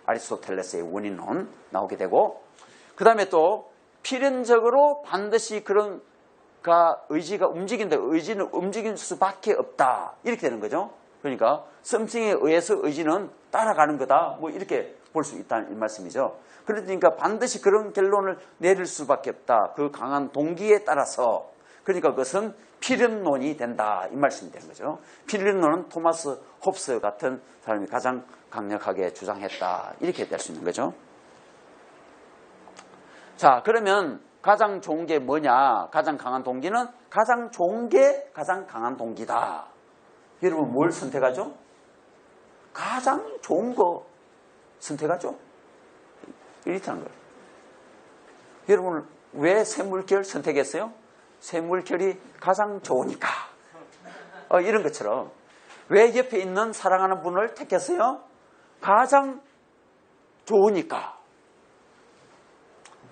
아리스토텔레스의 원인론 나오게 되고 그 다음에 또 필연적으로 반드시 그런 의지가 움직인다. 의지는 움직일 수밖에 없다. 이렇게 되는 거죠. 그러니까 something에 의해서 의지는 따라가는 거다. 뭐 이렇게 볼 수 있다는 이 말씀이죠. 그러니까 반드시 그런 결론을 내릴 수밖에 없다. 그 강한 동기에 따라서. 그러니까 그것은 필연론이 된다. 이 말씀이 되는 거죠. 필연론은 토마스 홉스 같은 사람이 가장 강력하게 주장했다. 이렇게 될 수 있는 거죠. 자, 그러면 가장 좋은 게 뭐냐? 가장 강한 동기는 가장 좋은 게 가장 강한 동기다. 여러분 뭘 선택하죠? 가장 좋은 거 선택하죠? 이렇게 하는 거예요. 여러분 왜 샘물결 선택했어요? 샘물결이 가장 좋으니까. 이런 것처럼 왜 옆에 있는 사랑하는 분을 택했어요? 가장 좋으니까.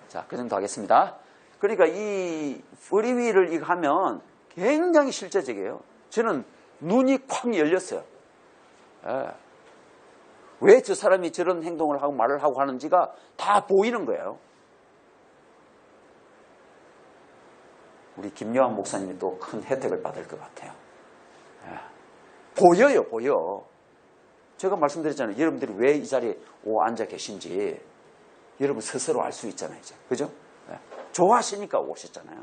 자, 그 정도 하겠습니다. 그러니까 이 프리윌을 이거 하면 굉장히 실제적이에요. 저는 눈이 콱 열렸어요. 왜 저 사람이 저런 행동을 하고 말을 하고 하는지가 다 보이는 거예요. 우리 김여한 목사님이 또 큰 혜택을 받을 것 같아요. 보여. 제가 말씀드렸잖아요. 여러분들이 왜 이 자리에 앉아 계신지 여러분 스스로 알 수 있잖아요. 이제. 그죠? 좋아하시니까 오셨잖아요.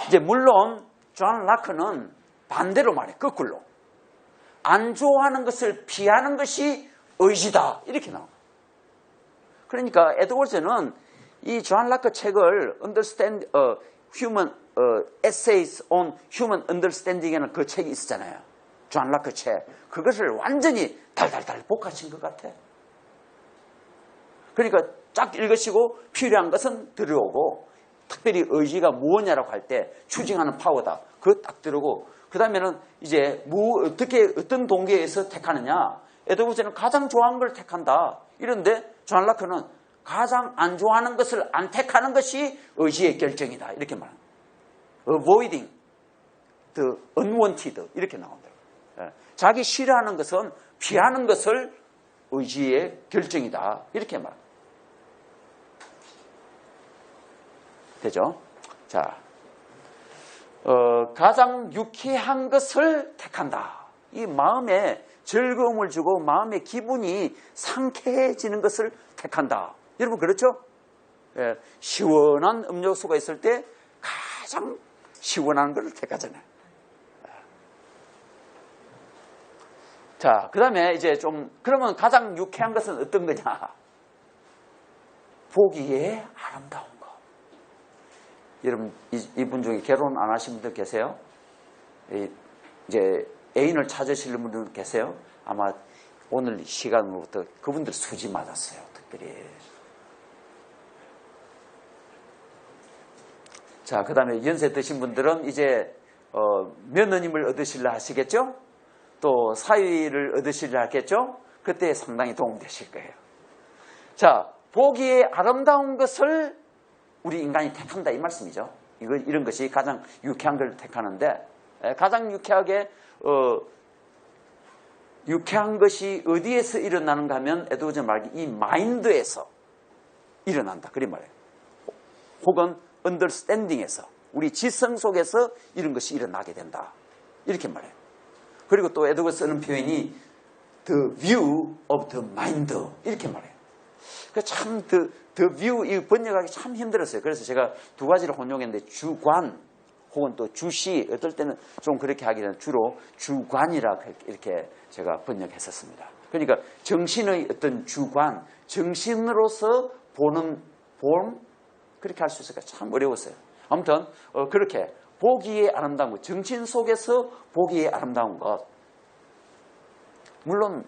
이제 물론 존 라크는 반대로 말해. 거꾸로. 안 좋아하는 것을 피하는 것이 의지다. 이렇게 나와요. 그러니까 에드워즈는 이 존 라크 책을 Understand Human Essays on Human Understanding이라는 그 책이 있었잖아요. 존 라크 책. 그것을 완전히 달달달 볶아친 것 같아. 그러니까 쫙 읽으시고 필요한 것은 들어오고 특별히 의지가 무엇냐라고 할 때 추징하는 파워다. 그거 딱 들어오고 그 다음에는 이제 어떤 동기에서 택하느냐. 에드워즈는 가장 좋아하는 걸 택한다. 이런데 존 라크는 가장 안 좋아하는 것을 안 택하는 것이 의지의 결정이다. 이렇게 말합니다. Avoiding the unwanted 이렇게 나온다. 자기 싫어하는 것은 피하는 것을 의지의 결정이다. 이렇게 말합니다. 되죠? 자, 가장 유쾌한 것을 택한다. 이 마음에 즐거움을 주고 마음의 기분이 상쾌해지는 것을 택한다. 여러분 그렇죠? 시원한 음료수가 있을 때 가장 시원한 것을 택하잖아요. 자, 그 다음에 이제 좀, 그러면 가장 유쾌한 것은 어떤 거냐? 보기에 아름다운 거. 여러분, 이분 중에 결혼 안 하신 분들 계세요? 이제 애인을 찾으시는 분들 계세요? 아마 오늘 시간으로부터 그분들 수지 맞았어요, 특별히. 자, 그 다음에 연세 드신 분들은 이제, 며느님을 얻으시려 하시겠죠? 또 사위를 얻으시려 하겠죠? 그때 상당히 도움되실 거예요. 자, 보기에 아름다운 것을 우리 인간이 택한다 이 말씀이죠. 이런 것이 가장 유쾌한 걸 택하는데, 가장 유쾌한 것이 어디에서 일어나는가 하면 에드워즈 말기 이 마인드에서 일어난다. 그런 말이에요. 혹은 understanding에서, 우리 지성 속에서 이런 것이 일어나게 된다. 이렇게 말해요. 그리고 또 에드워즈 쓰는 표현이 the view of the mind 이렇게 말해요. 참 the view 이 번역하기 참 힘들었어요. 그래서 제가 두 가지를 혼용했는데 주관 혹은 또 주시, 어떨 때는 좀 그렇게 하기는 주로 주관이라 이렇게 제가 번역했었습니다. 그러니까 정신의 어떤 주관, 정신으로서 보는 본, 그렇게 할 수 있을까 참 어려웠어요. 아무튼 그렇게 보기에 아름다운 것, 정신 속에서 보기에 아름다운 것. 물론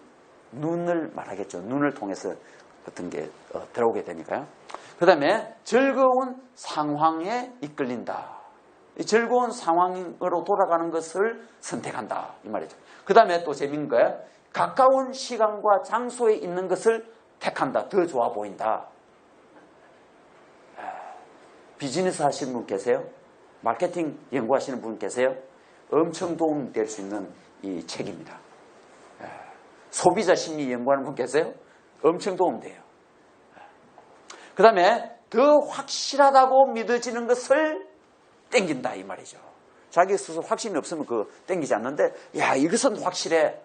눈을 말하겠죠. 눈을 통해서 어떤 게 들어오게 되니까요. 그 다음에 즐거운 상황에 이끌린다. 즐거운 상황으로 돌아가는 것을 선택한다. 이 말이죠. 그 다음에 또 재밌는 거예요. 가까운 시간과 장소에 있는 것을 택한다. 더 좋아 보인다. 비즈니스 하시는 분 계세요? 마케팅 연구하시는 분 계세요? 엄청 도움될 수 있는 이 책입니다. 소비자 심리 연구하는 분 계세요? 엄청 도움돼요. 그 다음에 더 확실하다고 믿어지는 것을 땡긴다 이 말이죠. 자기 스스로 확신이 없으면 그거 땡기지 않는데, 야, 이것은 확실해.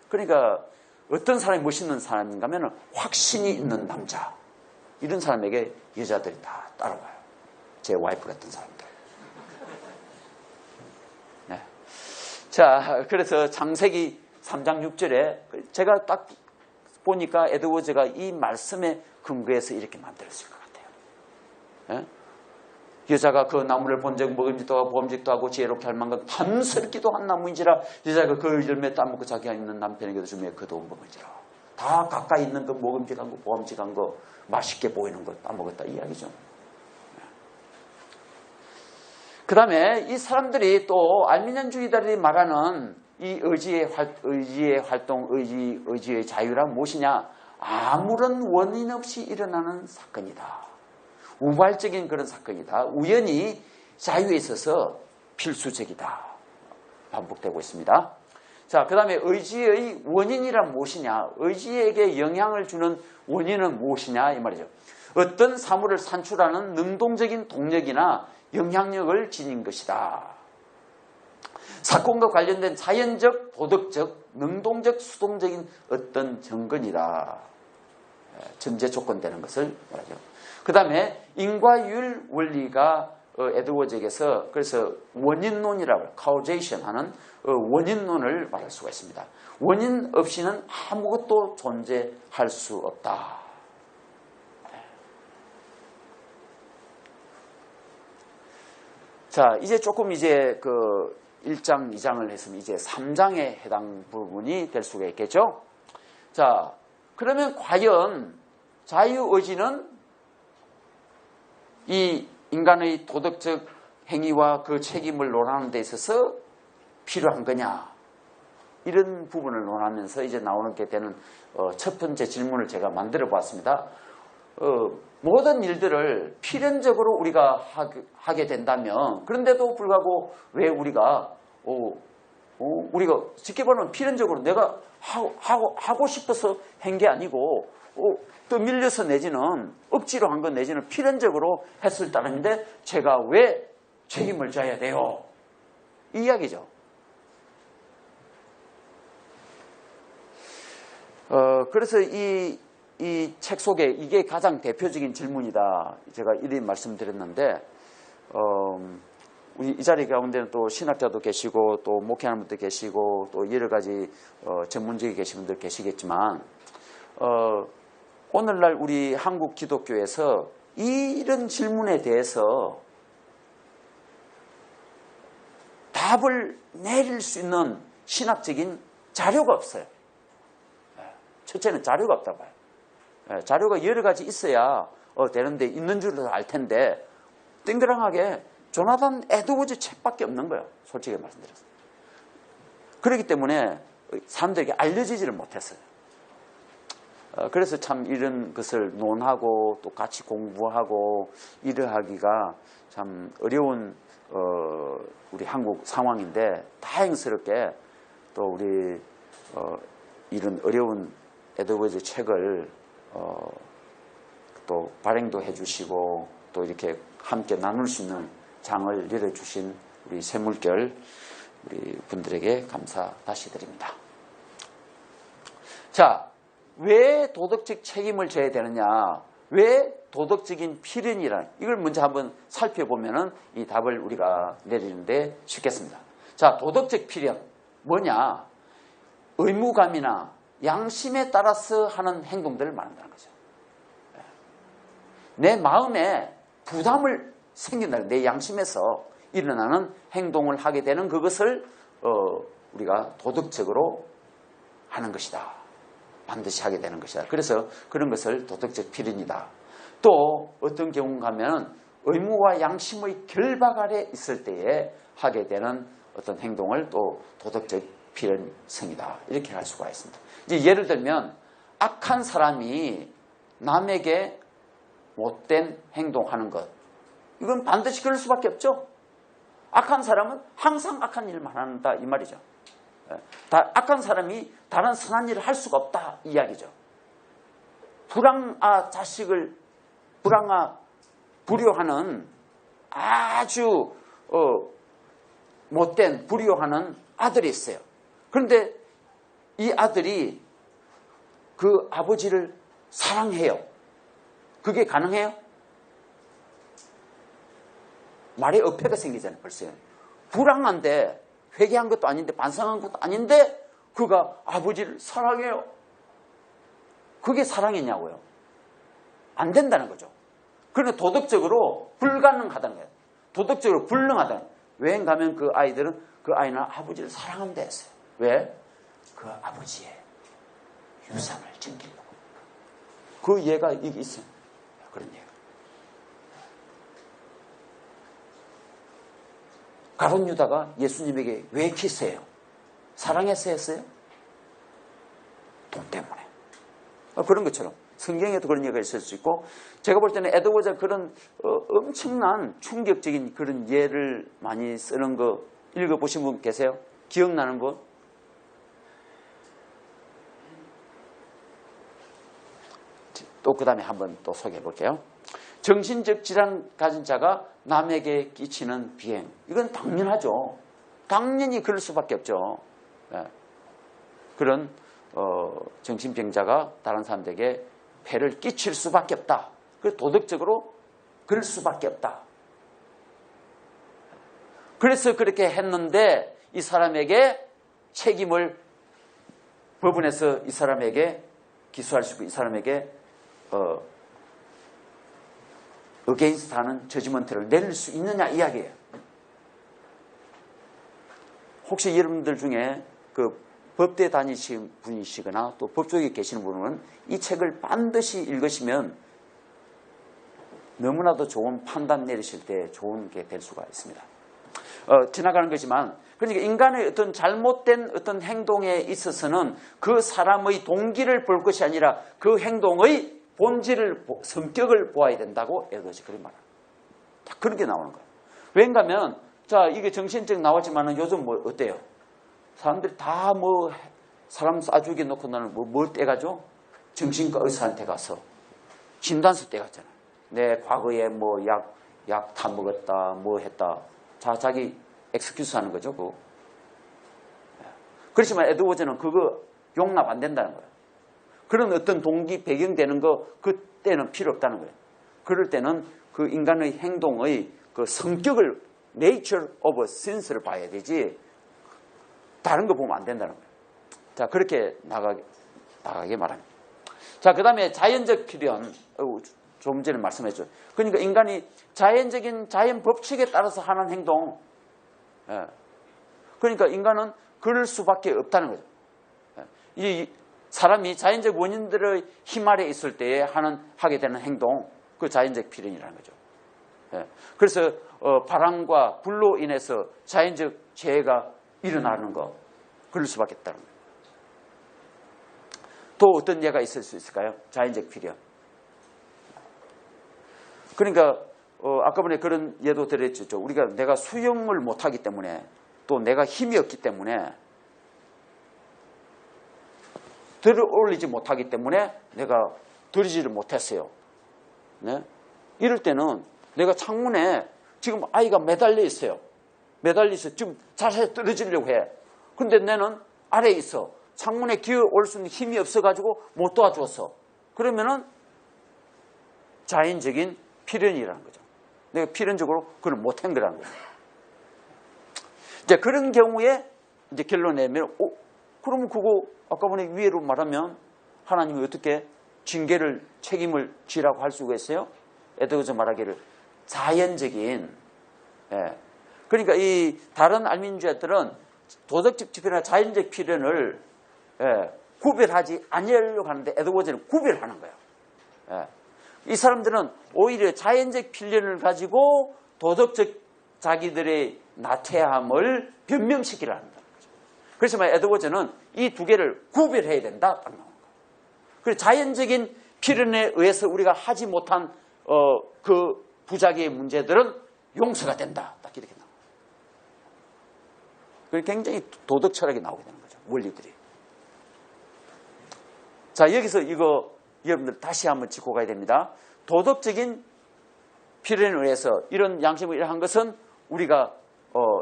그러니까 어떤 사람이 멋있는 사람인가 하면 확신이 있는 남자, 이런 사람에게 여자들이 다 따라와요. 제 와이프 같은 사람들. 네. 자, 그래서 창세기 3장 6절에 제가 딱 보니까 에드워즈가 이 말씀에 근거해서 이렇게 만들었을 것 같아요. 네? 여자가 그 나무를 본 적 먹음직도 하고 보험직도 하고 지혜롭게 할 만큼 탐스럽기도 한 나무인지라, 여자가 그 열매 따먹고 자기가 있는 남편에게도 주며 그 도움 먹을지라. 다 가까이 있는 거 먹음직한 거 보험직한 거 맛있게 보이는 거 따먹었다 이 이야기죠. 그 다음에 이 사람들이 또 알미니안주의자들이 말하는 이 의지의 활동, 의지의 자유란 무엇이냐? 아무런 원인 없이 일어나는 사건이다. 우발적인 그런 사건이다. 우연히 자유에 있어서 필수적이다. 반복되고 있습니다. 자, 그 다음에 의지의 원인이란 무엇이냐? 의지에게 영향을 주는 원인은 무엇이냐? 이 말이죠. 어떤 사물을 산출하는 능동적인 동력이나 영향력을 지닌 것이다. 사건과 관련된 자연적, 도덕적, 능동적, 수동적인 어떤 정근이다. 전제 조건 되는 것을 말하죠. 그 다음에 인과율 원리가 에드워즈에게서 그래서 원인론이라고 causation 하는 원인론을 말할 수가 있습니다. 원인 없이는 아무것도 존재할 수 없다. 자, 이제 조금 이제 그 1장, 2장을 했으면 이제 3장에 해당 부분이 될 수가 있겠죠? 자, 그러면 과연 자유의지는 이 인간의 도덕적 행위와 그 책임을 논하는 데 있어서 필요한 거냐? 이런 부분을 논하면서 이제 나오게 되는 첫 번째 질문을 제가 만들어 보았습니다. 모든 일들을 필연적으로 우리가 하게 된다면, 그런데도 불구하고 왜 우리가 지켜보면 필연적으로 내가 하고 싶어서 한 게 아니고 또 밀려서 내지는 억지로 한 건 내지는 필연적으로 했을 따름인데 제가 왜 책임을 져야 돼요? 이 이야기죠. 그래서 이 책 속에 이게 가장 대표적인 질문이다. 제가 이런 말씀드렸는데, 우리 이 자리 가운데는 또 신학자도 계시고 또 목회하는 분도 계시고 또 여러 가지 전문직에 계신 분들 계시겠지만 오늘날 우리 한국 기독교에서 이런 질문에 대해서 답을 내릴 수 있는 신학적인 자료가 없어요. 첫째는 자료가 없다고 봐요. 자료가 여러 가지 있어야 되는데 있는 줄도 알 텐데 땡그랑하게 조나단 에드워즈 책밖에 없는 거예요. 솔직히 말씀드려서. 그렇기 때문에 사람들에게 알려지지를 못했어요. 그래서 참 이런 것을 논하고 또 같이 공부하고 이러하기가 참 어려운 우리 한국 상황인데 다행스럽게 또 우리 이런 어려운 에드워즈 책을 또 발행도 해주시고 또 이렇게 함께 나눌 수 있는 장을 열어주신 우리 샘물결 우리 분들에게 감사 다시 드립니다. 자, 왜 도덕적 책임을 져야 되느냐? 왜 도덕적인 필연이라 이걸 먼저 한번 살펴보면은 이 답을 우리가 내리는데 쉽겠습니다. 자, 도덕적 필연 뭐냐? 의무감이나 양심에 따라서 하는 행동들을 말한다는 거죠. 내 마음에 부담을 생긴다는 내 양심에서 일어나는 행동을 하게 되는 그것을 우리가 도덕적으로 하는 것이다. 반드시 하게 되는 것이다. 그래서 그런 것을 도덕적 필연이다. 또 어떤 경우가 하면 의무와 양심의 결박 아래 있을 때에 하게 되는 어떤 행동을 또 도덕적 필연성이다. 이렇게 할 수가 있습니다. 이제 예를 들면 악한 사람이 남에게 못된 행동하는 것 이건 반드시 그럴 수밖에 없죠. 악한 사람은 항상 악한 일만 한다 이 말이죠. 악한 사람이 다른 선한 일을 할 수가 없다 이 이야기죠. 불효하는 아주 못된 불효하는 아들이 있어요. 그런데 이 아들이 그 아버지를 사랑해요. 그게 가능해요? 말에 어폐가 생기잖아요. 벌써 불쌍한데 회개한 것도 아닌데 반성한 것도 아닌데 그가 아버지를 사랑해요. 그게 사랑이냐고요. 안 된다는 거죠. 그런데 도덕적으로 불가능하다는 거예요. 도덕적으로 불능하다는 거예요. 여행 가면 그 아이는 아버지를 사랑한다 했어요. 왜? 그 아버지의 유산을 챙기려고. 그 예가 이게 있어요. 그런 예가. 가룟 유다가 예수님에게 왜 키스해요? 사랑해서 했어요? 돈 때문에. 그런 것처럼 성경에도 그런 예가 있을 수 있고 제가 볼 때는 에드워즈가 그런 엄청난 충격적인 그런 예를 많이 쓰는 거 읽어보신 분 계세요? 기억나는 분? 또 그 다음에 한번 또 소개해 볼게요. 정신적 질환 가진 자가 남에게 끼치는 비행. 이건 당연하죠. 당연히 그럴 수밖에 없죠. 그런 정신병자가 다른 사람들에게 폐를 끼칠 수밖에 없다. 그 도덕적으로 그럴 수밖에 없다. 그래서 그렇게 했는데 이 사람에게 책임을 법원에서 이 사람에게 기소할 수 있고 이 사람에게 어게인스트 하는 저지먼트를 내릴 수 있느냐 이야기예요. 혹시 여러분들 중에 그 법대 다니신 분이시거나 또 법조계 계시는 분은 이 책을 반드시 읽으시면 너무나도 좋은 판단 내리실 때 좋은 게 될 수가 있습니다. 지나가는 거지만 그러니까 인간의 어떤 잘못된 어떤 행동에 있어서는 그 사람의 동기를 볼 것이 아니라 그 행동의 본질을, 성격을 보아야 된다고 에드워즈 그런 말이에요. 그런 게 나오는 거예요. 왜인가 하면, 자, 이게 정신적 나왔지만은 요즘 뭐, 어때요? 사람들이 다 뭐, 사람 쏴죽여 놓고 나는 뭘 떼가죠? 정신과 의사한테 가서 진단서 떼갔잖아요. 내 과거에 뭐, 약 다 먹었다, 뭐 했다. 자기 엑스큐스 하는 거죠, 그거. 그렇지만 에드워즈는 그거 용납 안 된다는 거예요. 그런 어떤 동기, 배경되는 거, 그때는 필요 없다는 거예요. 그럴 때는 그 인간의 행동의 그 성격을 nature of since를 봐야 되지 다른 거 보면 안 된다는 거예요. 자, 그렇게 나가게 말합니다. 자, 그 다음에 자연적 필연. 좀 전에 말씀했죠. 그러니까 인간이 자연적인 자연 법칙에 따라서 하는 행동. 예. 그러니까 인간은 그럴 수밖에 없다는 거죠. 예. 이 사람이 자연적 원인들의 힘 아래 있을 때에 하게 되는 행동, 그 자연적 필연이라는 거죠. 예. 그래서 바람과 불로 인해서 자연적 재해가 일어나는 거, 그럴 수밖에 없다는 거예요. 또 어떤 예가 있을 수 있을까요? 자연적 필연. 그러니까 아까 전에 그런 예도 드렸죠. 내가 수영을 못하기 때문에 또 내가 힘이 없기 때문에 들어올리지 못하기 때문에 내가 들이지를 못했어요. 네? 이럴 때는 내가 창문에 지금 아이가 매달려 있어요. 매달려서 지금 자세히 떨어지려고 해. 근데 나는 아래에 있어. 창문에 기어 올 수 있는 힘이 없어가지고 못 도와줬어. 그러면은 자연적인 필연이라는 거죠. 내가 필연적으로 그걸 못한 거라는 거예요. 이제 그런 경우에 이제 결론 내면, 그러면 그거 아까 전에 위에로 말하면 하나님이 어떻게 징계를 책임을 지라고 할 수가 있어요? 에드워즈 말하기를 자연적인. 예. 그러니까 이 다른 알민주의자들은 도덕적 필연이나 자연적 필연을 구별하지 아니하려고 하는데 에드워즈는 구별하는 거예요. 예. 이 사람들은 오히려 자연적 필연을 가지고 도덕적 자기들의 나태함을 변명시키려 한다는 거죠. 그래서 에드워즈는 이 두 개를 구별해야 된다. 딱 나오는 거예요. 그래서 자연적인 필연에 의해서 우리가 하지 못한 그 부작위의 문제들은 용서가 된다. 딱 이렇게 나와요. 그래서 굉장히 도덕 철학이 나오게 되는 거죠. 원리들이. 자, 여기서 이거 여러분들 다시 한번 짚고 가야 됩니다. 도덕적인 필연에 의해서 이런 양심을 한 것은 우리가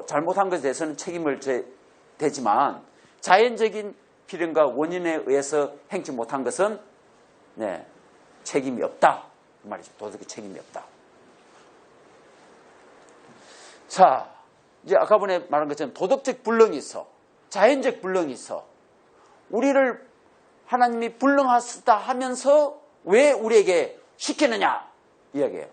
잘못한 것에 대해서는 책임을 되지만 자연적인 필연과 원인에 의해서 행치 못한 것은 책임이 없다. 그 말이죠. 도덕의 책임이 없다. 자, 이제 아까 전에 말한 것처럼 도덕적 불능이 있어. 자연적 불능이 있어. 우리를 하나님이 불능하시다 하면서 왜 우리에게 시키느냐 이야기예요.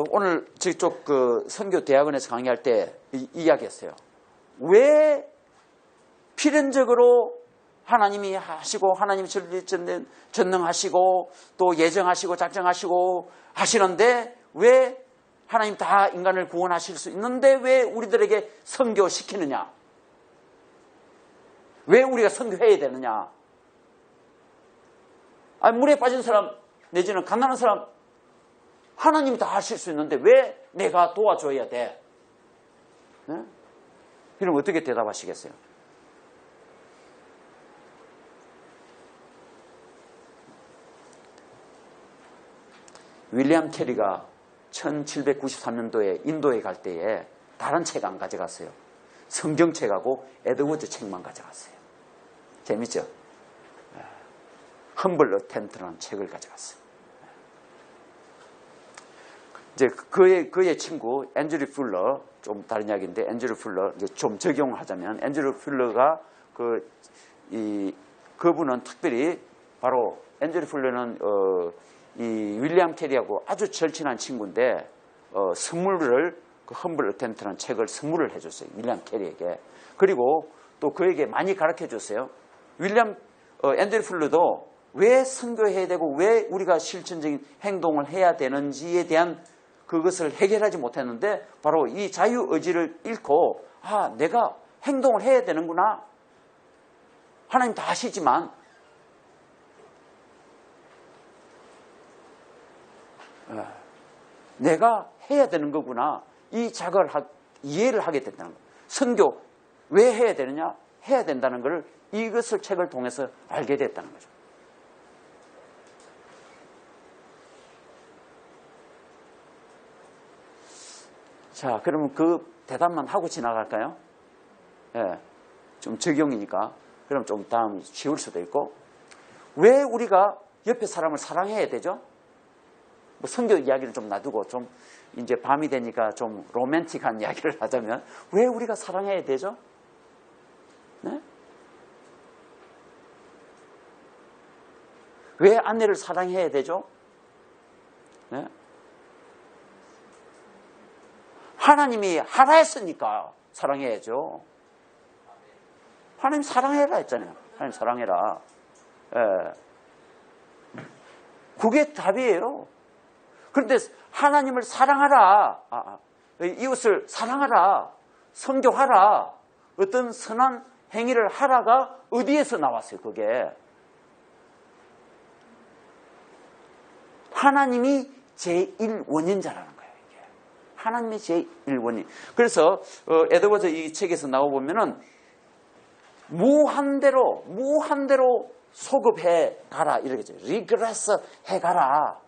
오늘 저쪽 그 선교 대학원에서 강의할 때 이야기했어요. 왜 필연적으로 하나님이 하시고 하나님이 전능하시고 또 예정하시고 작정하시고 하시는데 왜 하나님 다 인간을 구원하실 수 있는데 왜 우리들에게 선교시키느냐? 왜 우리가 선교해야 되느냐? 아니, 물에 빠진 사람 내지는 가난한 사람 하나님이 다 하실 수 있는데 왜 내가 도와줘야 돼? 네? 그럼 어떻게 대답하시겠어요? 윌리엄 캐리가 1793년도에 인도에 갈 때에 다른 책 안 가져갔어요. 성경책하고 에드워즈 책만 가져갔어요. 재밌죠? 험블 어템트라는 책을 가져갔어요. 이제 그의 친구 앤드류 풀러, 좀 다른 이야기인데 앤드류 풀러 이제 좀 적용하자면 앤드류 풀러가 그분은 특별히 바로 앤드류 풀러는 이 윌리엄 캐리하고 아주 절친한 친구인데 선물을 그 험블 어템트라는 책을 선물을 해줬어요. 윌리엄 캐리에게. 그리고 또 그에게 많이 가르쳐줬어요. 앤드류 풀러도 왜 선교해야 되고 왜 우리가 실천적인 행동을 해야 되는지에 대한 그것을 해결하지 못했는데 바로 이 자유의지를 잃고 내가 행동을 해야 되는구나. 하나님 다 하시지만 내가 해야 되는 거구나. 이 자각을 이해를 하게 된다는 거예요. 선교 왜 해야 되느냐? 해야 된다는 것을 이것을 책을 통해서 알게 됐다는 거죠. 자, 그러면 그 대답만 하고 지나갈까요? 예, 좀 적용이니까. 그럼 좀 다음 쉬울 수도 있고. 왜 우리가 옆에 사람을 사랑해야 되죠? 뭐 성경 이야기는 좀 놔두고 좀 이제 밤이 되니까 좀 로맨틱한 이야기를 하자면 왜 우리가 사랑해야 되죠? 네? 왜 아내를 사랑해야 되죠? 네? 하나님이 하라 했으니까 사랑해야죠. 하나님 사랑해라 했잖아요. 하나님 사랑해라. 예. 그게 답이에요. 그런데 하나님을 사랑하라. 이웃을 사랑하라. 선교하라. 어떤 선한 행위를 하라가 어디에서 나왔어요, 그게? 하나님이 제1원인자라는 거예요, 이게. 하나님이 제1원인. 그래서, 에드워즈 이 책에서 나와보면은, 무한대로 소급해 가라. 이러겠죠. 리그레스 해 가라.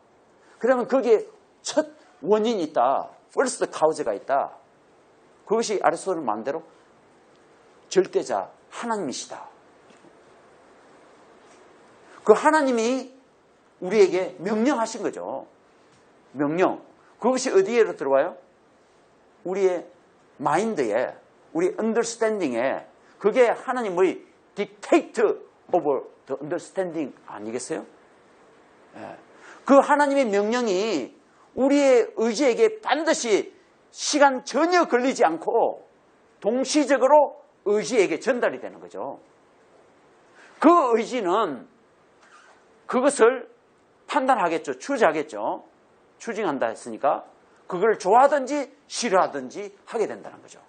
그러면 거기에 첫 원인이 있다. first cause가 있다. 그것이 아리스토텔 말대로 절대자 하나님이시다. 그 하나님이 우리에게 명령하신 거죠. 명령. 그것이 어디에로 들어와요? 우리의 마인드에, 우리 언더스탠딩에. 그게 하나님의 dictate over the understanding 아니겠어요? 그 하나님의 명령이 우리의 의지에게 반드시 시간 전혀 걸리지 않고 동시적으로 의지에게 전달이 되는 거죠. 그 의지는 그것을 판단하겠죠. 추지하겠죠. 추징한다 했으니까 그걸 좋아하든지 싫어하든지 하게 된다는 거죠.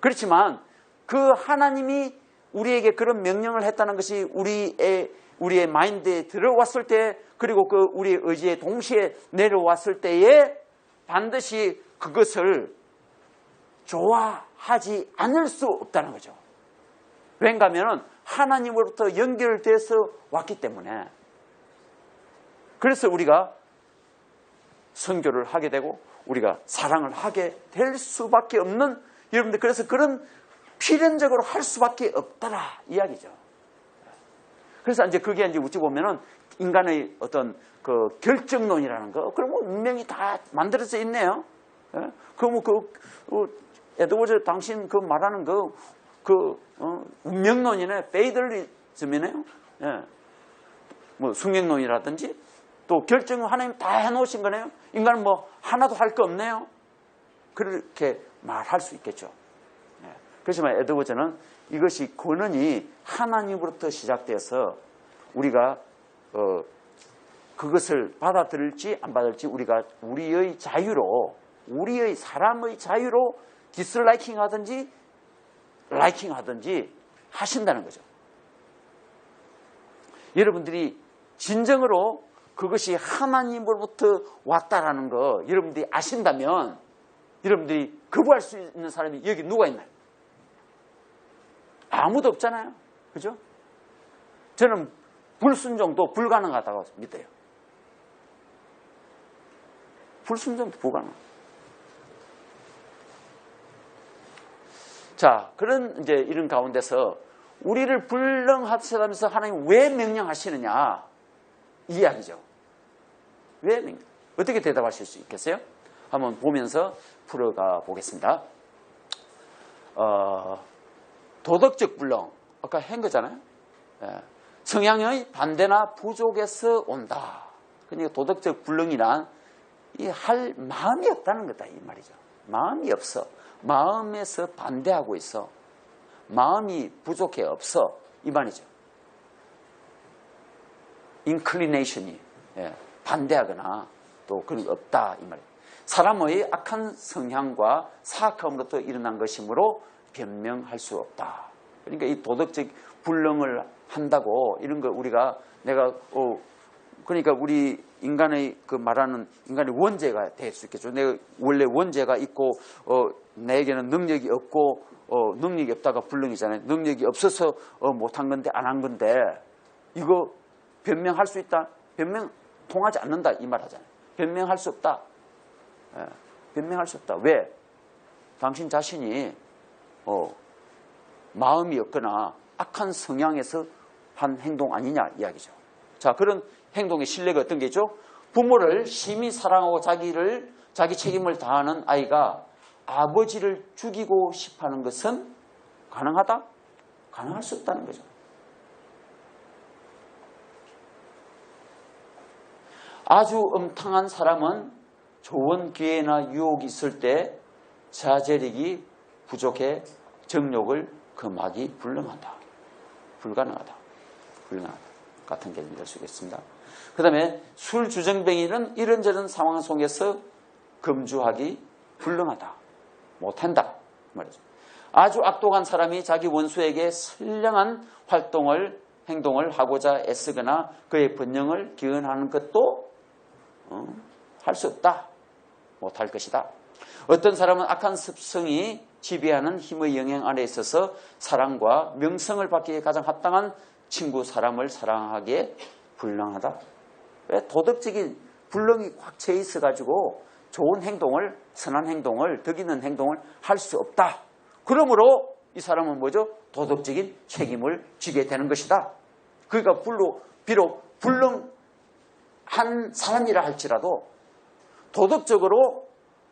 그렇지만 그 하나님이 우리에게 그런 명령을 했다는 것이 우리의 마인드에 들어왔을 때, 그리고 그 우리의 의지에 동시에 내려왔을 때에 반드시 그것을 좋아하지 않을 수 없다는 거죠. 왠가 하면 하나님으로부터 연결돼서 왔기 때문에. 그래서 우리가 선교를 하게 되고 우리가 사랑을 하게 될 수밖에 없는, 여러분들 그래서 그런 필연적으로 할 수밖에 없다라 이야기죠. 그래서 이제 그게 이제 어찌 보면은 인간의 어떤 그 결정론이라는 거, 그런 거 분명히 다 만들어져 있네요. 그럼 에드워즈 당신 그 말하는 운명론이네, 페이들리즘이네요. 뭐 숙명론이라든지 또 결정을 하나님 다 해놓으신 거네요. 인간은 뭐 하나도 할 거 없네요. 그렇게 말할 수 있겠죠. 그렇지만 에드워즈는 이것이 권한이 하나님으로부터 시작돼서 우리가 그것을 받아들일지 안 받을지 우리가 우리의 자유로, 우리의 사람의 자유로 디스라이킹 하든지 라이킹 하든지 하신다는 거죠. 여러분들이 진정으로 그것이 하나님으로부터 왔다라는 거 여러분들이 아신다면 여러분들이 거부할 수 있는 사람이 여기 누가 있나요? 아무도 없잖아요. 그죠? 저는 불순종도 불가능하다고 믿어요. 불순종도 불가능. 자, 그런 이제 이런 가운데서 우리를 불능하시다면서 하나님 왜 명령하시느냐 이야기죠. 왜 명령? 어떻게 대답하실 수 있겠어요? 한번 보면서 풀어가 보겠습니다. 도덕적 불능, 아까 한 거잖아요. 성향의 반대나 부족에서 온다. 그러니까 도덕적 불능이란 할 마음이 없다는 거다 이 말이죠. 마음이 없어. 마음에서 반대하고 있어. 마음이 부족해 없어 이 말이죠. inclination이 반대하거나 또 그런 게 없다 이 말이에요. 사람의 악한 성향과 사악함으로부터 일어난 것이므로 변명할 수 없다. 그러니까 이 도덕적 불능을 한다고 이런 거 우리가 그러니까 우리 인간의 그 말하는 인간의 원죄가 될 수 있겠죠. 내가 원래 원죄가 있고 내게는 능력이 없고 능력이 없다가 불능이잖아요. 능력이 없어서 못한 건데 안 한 건데 이거 변명할 수 있다. 변명 통하지 않는다 이 말 하잖아요. 변명할 수 없다. 변명할 수 없다. 왜? 당신 자신이 마음이 없거나 악한 성향에서 한 행동 아니냐 이야기죠. 자, 그런 행동의 신뢰가 어떤 게 있죠? 부모를 심히 사랑하고 자기 책임을 다하는 아이가 아버지를 죽이고 싶어하는 것은 가능하다? 가능할 수 없다는 거죠. 아주 음탕한 사람은 좋은 기회나 유혹이 있을 때 자제력이 부족해 정욕을 금하기 불가능하다. 같은 개념이 될 수 있겠습니다. 그 다음에 술 주정뱅이는 이런저런 상황 속에서 금주하기 불능하다. 못한다. 말이죠. 아주 악독한 사람이 자기 원수에게 선량한 행동을 하고자 애쓰거나 그의 번영을 기원하는 것도 할 수 없다. 못할 것이다. 어떤 사람은 악한 습성이 지배하는 힘의 영향 아래 있어서 사랑과 명성을 받기에 가장 합당한 친구 사람을 사랑하기에 불능하다. 왜? 도덕적인 불능이 꽉 채 있어가지고 좋은 행동을, 선한 행동을, 덕 있는 행동을 할 수 없다. 그러므로 이 사람은 뭐죠? 도덕적인 책임을 지게 되는 것이다. 그러니까 비록 불능한 사람이라 할지라도 도덕적으로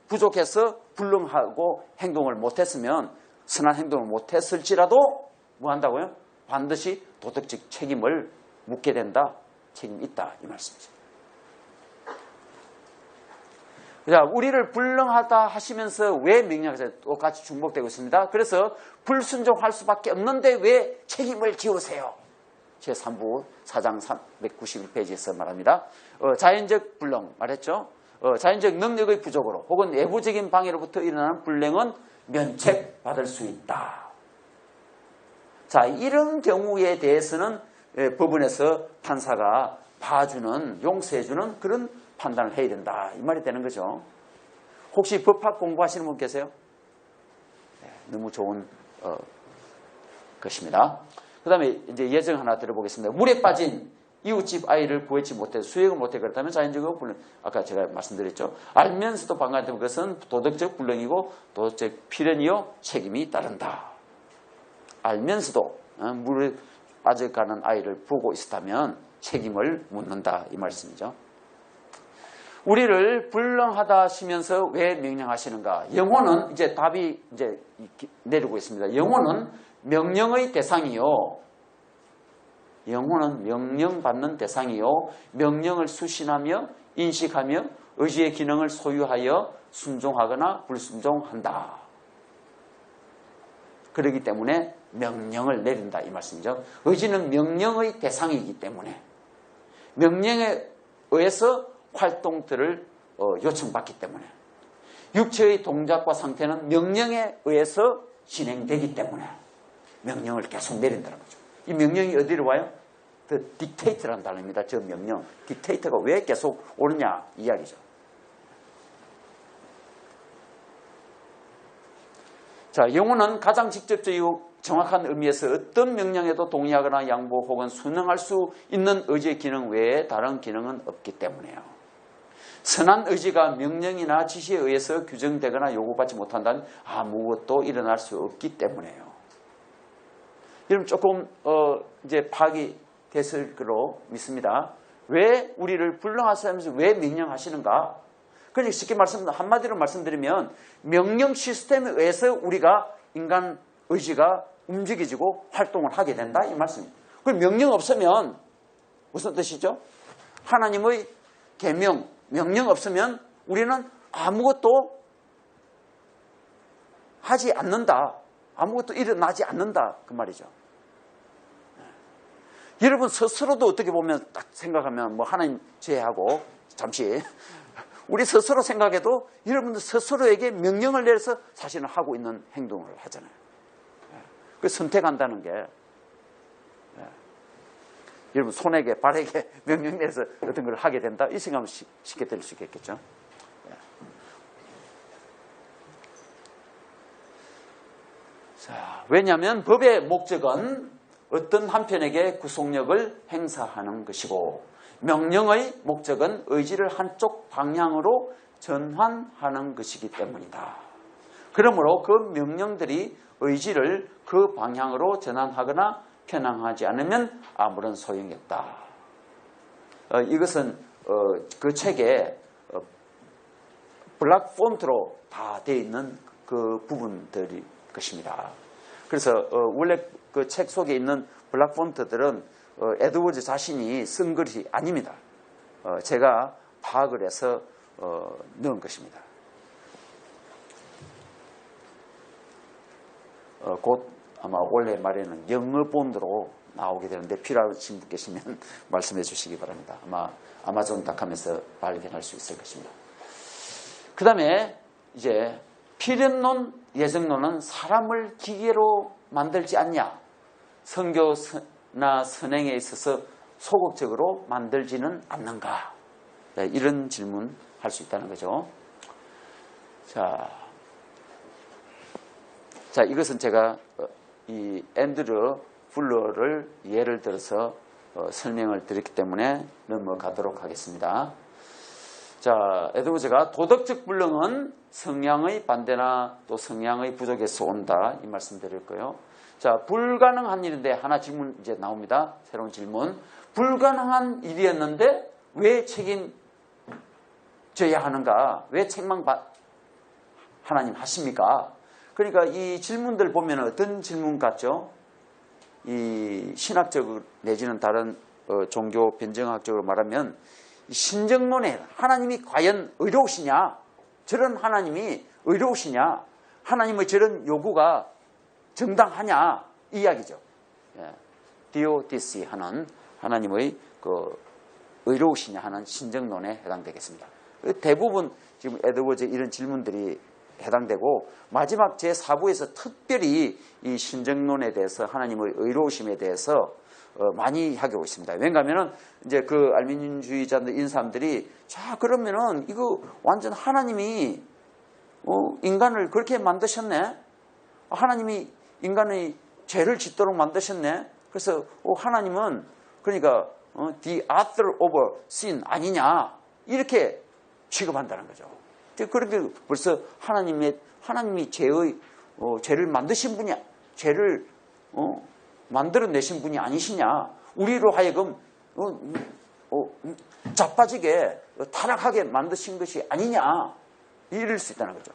부족해서 불능하고 행동을 못했으면, 선한 행동을 못했을지라도 뭐 한다고요? 반드시 도덕적 책임을 묻게 된다. 책임이 있다. 이 말씀이죠. 자, 우리를 불능하다 하시면서 왜 명령하세요? 똑같이 중복되고 있습니다. 그래서 불순종할 수밖에 없는데 왜 책임을 지우세요? 제3부 4장 391페이지에서 말합니다. 자연적 불능 말했죠. 자연적 능력의 부족으로 혹은 외부적인 방해로부터 일어나는 불능은 면책받을 수 있다. 자, 이런 경우에 대해서는 법원에서 판사가 봐주는, 용서해주는 그런 판단을 해야 된다. 이 말이 되는 거죠. 혹시 법학 공부하시는 분 계세요? 네, 너무 좋은 것입니다. 그 다음에 이제 예정 하나 들어보겠습니다. 물에 빠진 이웃집 아이를 구하지 못해 수행을 못해 그렇다면 자연적으로 불능. 아까 제가 말씀드렸죠. 알면서도 방관되면 그것은 도덕적 불능이고 도덕적 필연이요 책임이 따른다. 알면서도 물에 빠져가는 아이를 보고 있었다면 책임을 묻는다. 이 말씀이죠. 우리를 불능하다 하시면서 왜 명령하시는가? 영혼은 이제 답이 이제 내리고 있습니다. 영혼은 명령의 대상이요. 영혼은 명령받는 대상이요. 명령을 수신하며 인식하며 의지의 기능을 소유하여 순종하거나 불순종한다. 그렇기 때문에 명령을 내린다 이 말씀이죠. 의지는 명령의 대상이기 때문에 명령에 의해서 활동들을 요청받기 때문에 육체의 동작과 상태는 명령에 의해서 진행되기 때문에 명령을 계속 내린다는 거죠. 이 명령이 어디로 와요? The dictate라는 단어입니다. 저 명령. dictate가 왜 계속 오느냐 이야기죠. 자, 영혼은 가장 직접적이고 정확한 의미에서 어떤 명령에도 동의하거나 양보 혹은 순응할 수 있는 의지의 기능 외에 다른 기능은 없기 때문에요. 선한 의지가 명령이나 지시에 의해서 규정되거나 요구받지 못한다면 아무것도 일어날 수 없기 때문에요. 여러분 조금 이제 파악이 됐을 거로 믿습니다. 왜 우리를 불능하시면서 왜 명령하시는가? 그러니까 쉽게 한마디로 말씀드리면 명령 시스템에 의해서 우리가 인간 의지가 움직여지고 활동을 하게 된다 이 말씀입니다. 그럼 명령 없으면 무슨 뜻이죠? 하나님의 계명, 명령 없으면 우리는 아무것도 하지 않는다. 아무것도 일어나지 않는다. 그 말이죠. 여러분 스스로도 어떻게 보면 딱 생각하면 뭐 하나님 제외하고 잠시 우리 스스로 생각해도 여러분들 스스로에게 명령을 내려서 사실은 하고 있는 행동을 하잖아요. 그 선택한다는 게 여러분 손에게 발에게 명령 내려서 어떤 걸 하게 된다 이 생각은 쉽게 될 수 있겠죠. 자, 왜냐하면 법의 목적은 어떤 한편에게 구속력을 행사하는 것이고 명령의 목적은 의지를 한쪽 방향으로 전환하는 것이기 때문이다. 그러므로 그 명령들이 의지를 그 방향으로 전환하거나 편향하지 않으면 아무런 소용이 없다. 이것은 그 책에 블락 폰트로 다 되어 있는 그 부분들이 것입니다. 그래서 원래 그 책 속에 있는 블락 폰트들은 에드워즈 자신이 쓴 것이 아닙니다. 제가 파악을 해서 넣은 것입니다. 곧 아마 올해 말에는 영어 본드로 나오게 되는데 필요하신 분 계시면 말씀해 주시기 바랍니다. 아마 아마존닷컴에서 발견할 수 있을 것입니다. 그 다음에 이제 필연론, 예정론은 사람을 기계로 만들지 않냐. 선교나 선행에 있어서 소극적으로 만들지는 않는가. 네, 이런 질문 할 수 있다는 거죠. 자, 이것은 제가 이 앤드류 풀러를 예를 들어서 설명을 드렸기 때문에 넘어가도록 하겠습니다. 자, 에드워즈가 도덕적 불능은 성향의 반대나 또 성향의 부족에서 온다. 이 말씀 드릴 거예요. 자, 불가능한 일인데 하나 질문 이제 나옵니다. 새로운 질문. 불가능한 일이었는데 왜 책임져야 하는가? 왜 책망 하나님 하십니까? 그러니까 이 질문들 보면 어떤 질문 같죠? 이 신학적 내지는 다른 종교 변증학적으로 말하면 신정론에 하나님이 과연 의로우시냐? 저런 하나님이 의로우시냐? 하나님의 저런 요구가 정당하냐? 이 이야기죠. 예. 디오디시 하는 하나님의 그 의로우시냐 하는 신정론에 해당되겠습니다. 대부분 지금 에드워즈 이런 질문들이 해당되고 마지막 제4부에서 특별히 이 신정론에 대해서 하나님의 의로우심에 대해서 많이 하고 있습니다. 왜냐하면 이제 그 알미늄주의자들 이런 사람들이 자 그러면은 이거 완전 하나님이 인간을 그렇게 만드셨네. 하나님이 인간의 죄를 짓도록 만드셨네. 그래서 하나님은 그러니까 the author of sin 아니냐 이렇게 취급한다는 거죠. 그렇게 벌써 하나님이 죄를 만드신 분이 죄를 만들어내신 분이 아니시냐. 우리로 하여금 자빠지게 타락하게 만드신 것이 아니냐. 이럴 수 있다는 거죠.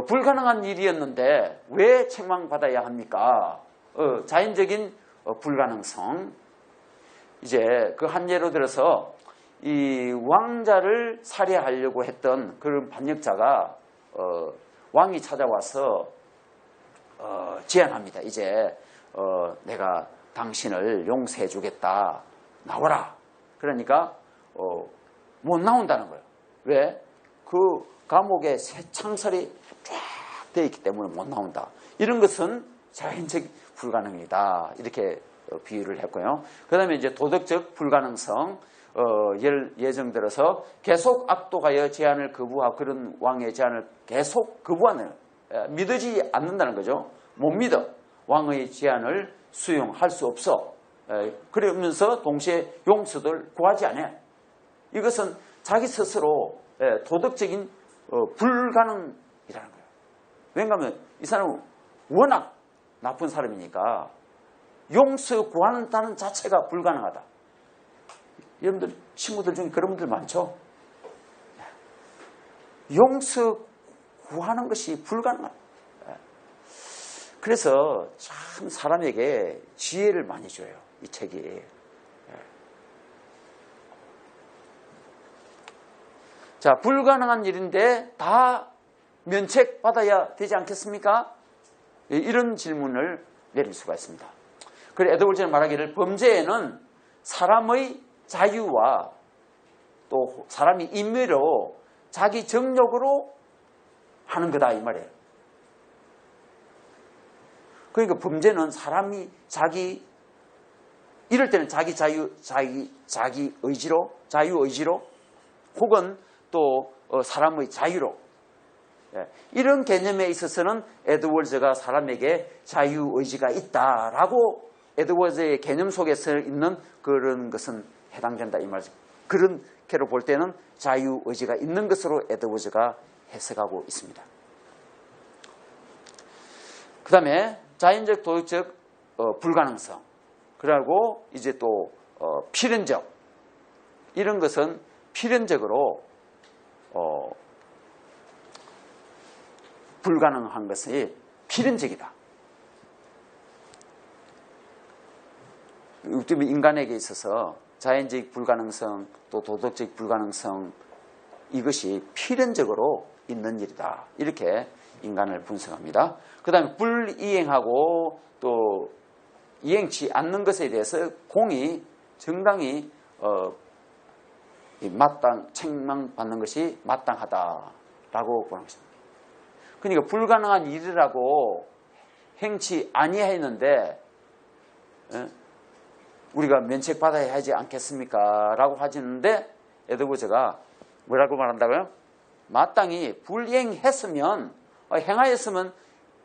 불가능한 일이었는데 왜 책망받아야 합니까? 자연적인 불가능성. 이제 그 한 예로 들어서 이 왕자를 살해하려고 했던 그런 반역자가 왕이 찾아와서 제안합니다. 이제 내가 당신을 용서해 주겠다. 나와라. 그러니까 못 나온다는 거예요. 왜? 그 감옥에 새 창살이 쫙 되어 있기 때문에 못 나온다. 이런 것은 자연적 불가능이다. 이렇게 비유를 했고요. 그 다음에 이제 도덕적 불가능성. 예정 들어서 계속 악독하여 제안을 거부하고 그런 왕의 제안을 계속 거부하는 믿어지 않는다는 거죠. 못 믿어. 왕의 제안을 수용할 수 없어. 그러면서 동시에 용서를 구하지 않아. 이것은 자기 스스로 도덕적인 불가능이라는 거예요. 왜냐하면 이 사람은 워낙 나쁜 사람이니까 용서 구하는 자체가 불가능하다. 여러분들 친구들 중에 그런 분들 많죠? 용서 구하는 것이 불가능하다. 그래서 참 사람에게 지혜를 많이 줘요. 이 책이. 자, 불가능한 일인데 다 면책받아야 되지 않겠습니까? 이런 질문을 내릴 수가 있습니다. 그래 에드워즈는 말하기를 범죄에는 사람의 자유와 또 사람이 임의로 자기 정욕으로 하는 거다 이 말이에요. 그러니까 범죄는 사람이 이럴 때는 자기 의지로 자유 의지로 혹은 또 사람의 자유로 이런 개념에 있어서는 에드워즈가 사람에게 자유 의지가 있다라고 에드워즈의 개념 속에서 있는 그런 것은 해당된다 이 말이죠. 그렇게로 볼 때는 자유 의지가 있는 것으로 에드워즈가 해석하고 있습니다. 그 다음에 자연적 도덕적 불가능성. 그리고 이제 또 필연적 이런 것은 필연적으로 불가능한 것이 필연적이다. 인간에게 있어서 자연적 불가능성 또 도덕적 불가능성 이것이 필연적으로 있는 일이다. 이렇게 인간을 분석합니다. 그 다음에 불이행하고 또 이행치 않는 것에 대해서 공이 정당히 책망받는 것이 마땅하다라고 보는 것입니다. 그러니까 불가능한 일이라고 행치 아니했는데 우리가 면책받아야 하지 않겠습니까? 라고 하시는데 에드워즈가 뭐라고 말한다고요? 마땅히 불이행했으면 행하였으면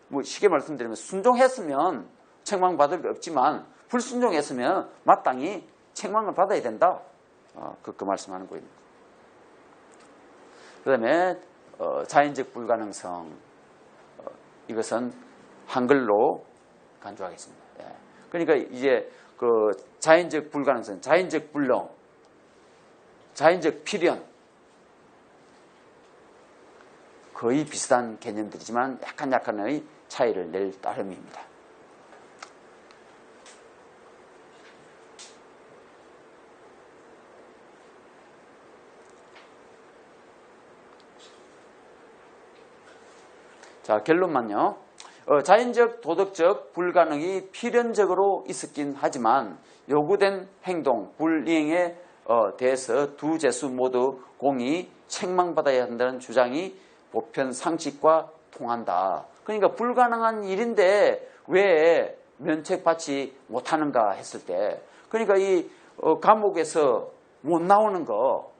뭐 쉽게 말씀드리면 순종했으면 책망받을 게 없지만 불순종했으면 마땅히 책망을 받아야 된다. 그 말씀하는 거입니다. 그 다음에 자연적 불가능성 이것은 한글로 간주하겠습니다. 그러니까 이제 그 자연적 불가능성, 자연적 불능, 자연적 필연 거의 비슷한 개념들이지만 약간의 차이를 낼 따름입니다. 자, 결론만요. 자연적, 도덕적 불가능이 필연적으로 있었긴 하지만 요구된 행동, 불이행에 대해서 두 재수 모두 공이 책망받아야 한다는 주장이 보편 상식과 통한다. 그러니까 불가능한 일인데 왜 면책받지 못하는가 했을 때 그러니까 이 감옥에서 못 나오는 거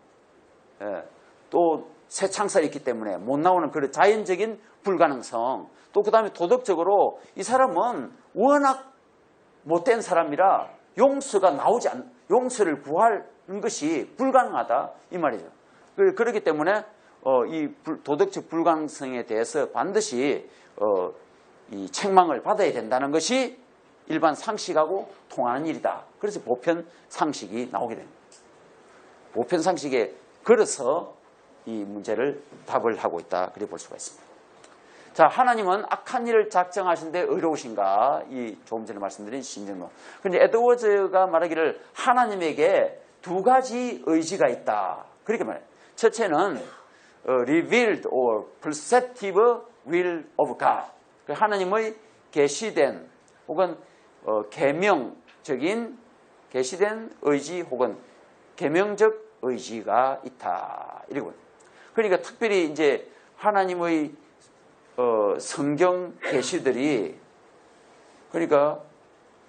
또 새 창살이 있기 때문에 못 나오는 그런 자연적인 불가능성 또 그 다음에 도덕적으로 이 사람은 워낙 못된 사람이라 용서를 구하는 것이 불가능하다 이 말이죠. 그렇기 때문에 이 도덕적 불가능성에 대해서 반드시 이 책망을 받아야 된다는 것이 일반 상식하고 통하는 일이다. 그래서 보편 상식이 나오게 됩니다. 보편 상식에 걸어서 이 문제를 답을 하고 있다. 그렇게 볼 수가 있습니다. 자, 하나님은 악한 일을 작정하신데 의로우신가? 이 조금 전에 말씀드린 신질문. 그런데 에드워즈가 말하기를 하나님에게 두 가지 의지가 있다. 그렇게 말해요. 첫째는 revealed or perceptive will of God. 하나님의 계시된 혹은 계명적인 계시된 의지 혹은 계명적 의지가 있다. 이러고. 그러니까 특별히 이제 하나님의 성경 계시들이 그러니까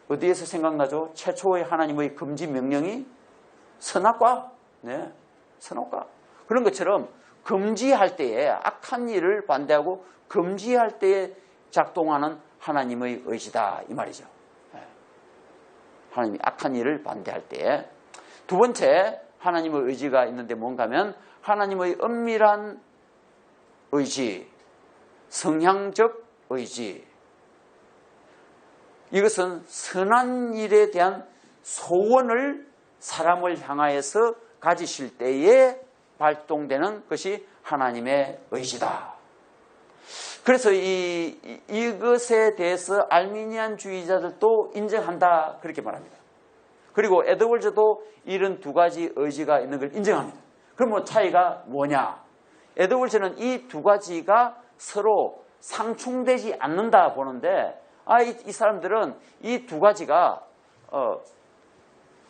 어디에서 생각나죠? 최초의 하나님의 금지 명령이 선악과, 네, 선악과. 그런 것처럼 금지할 때에 악한 일을 반대하고 금지할 때에 작동하는 하나님의 의지다 이 말이죠. 하나님이 악한 일을 반대할 때에. 두 번째 하나님의 의지가 있는데 뭔가 하면 하나님의 엄밀한 의지, 성향적 의지. 이것은 선한 일에 대한 소원을 사람을 향하여서 가지실 때에 발동되는 것이 하나님의 의지다. 그래서 이것에 대해서 알미니안주의자들도 인정한다 그렇게 말합니다. 그리고 에드워즈도 이런 두 가지 의지가 있는 걸 인정합니다. 그러면 차이가 뭐냐? 에드워즈는 이 두 가지가 서로 상충되지 않는다 보는데 이 사람들은 이 두 가지가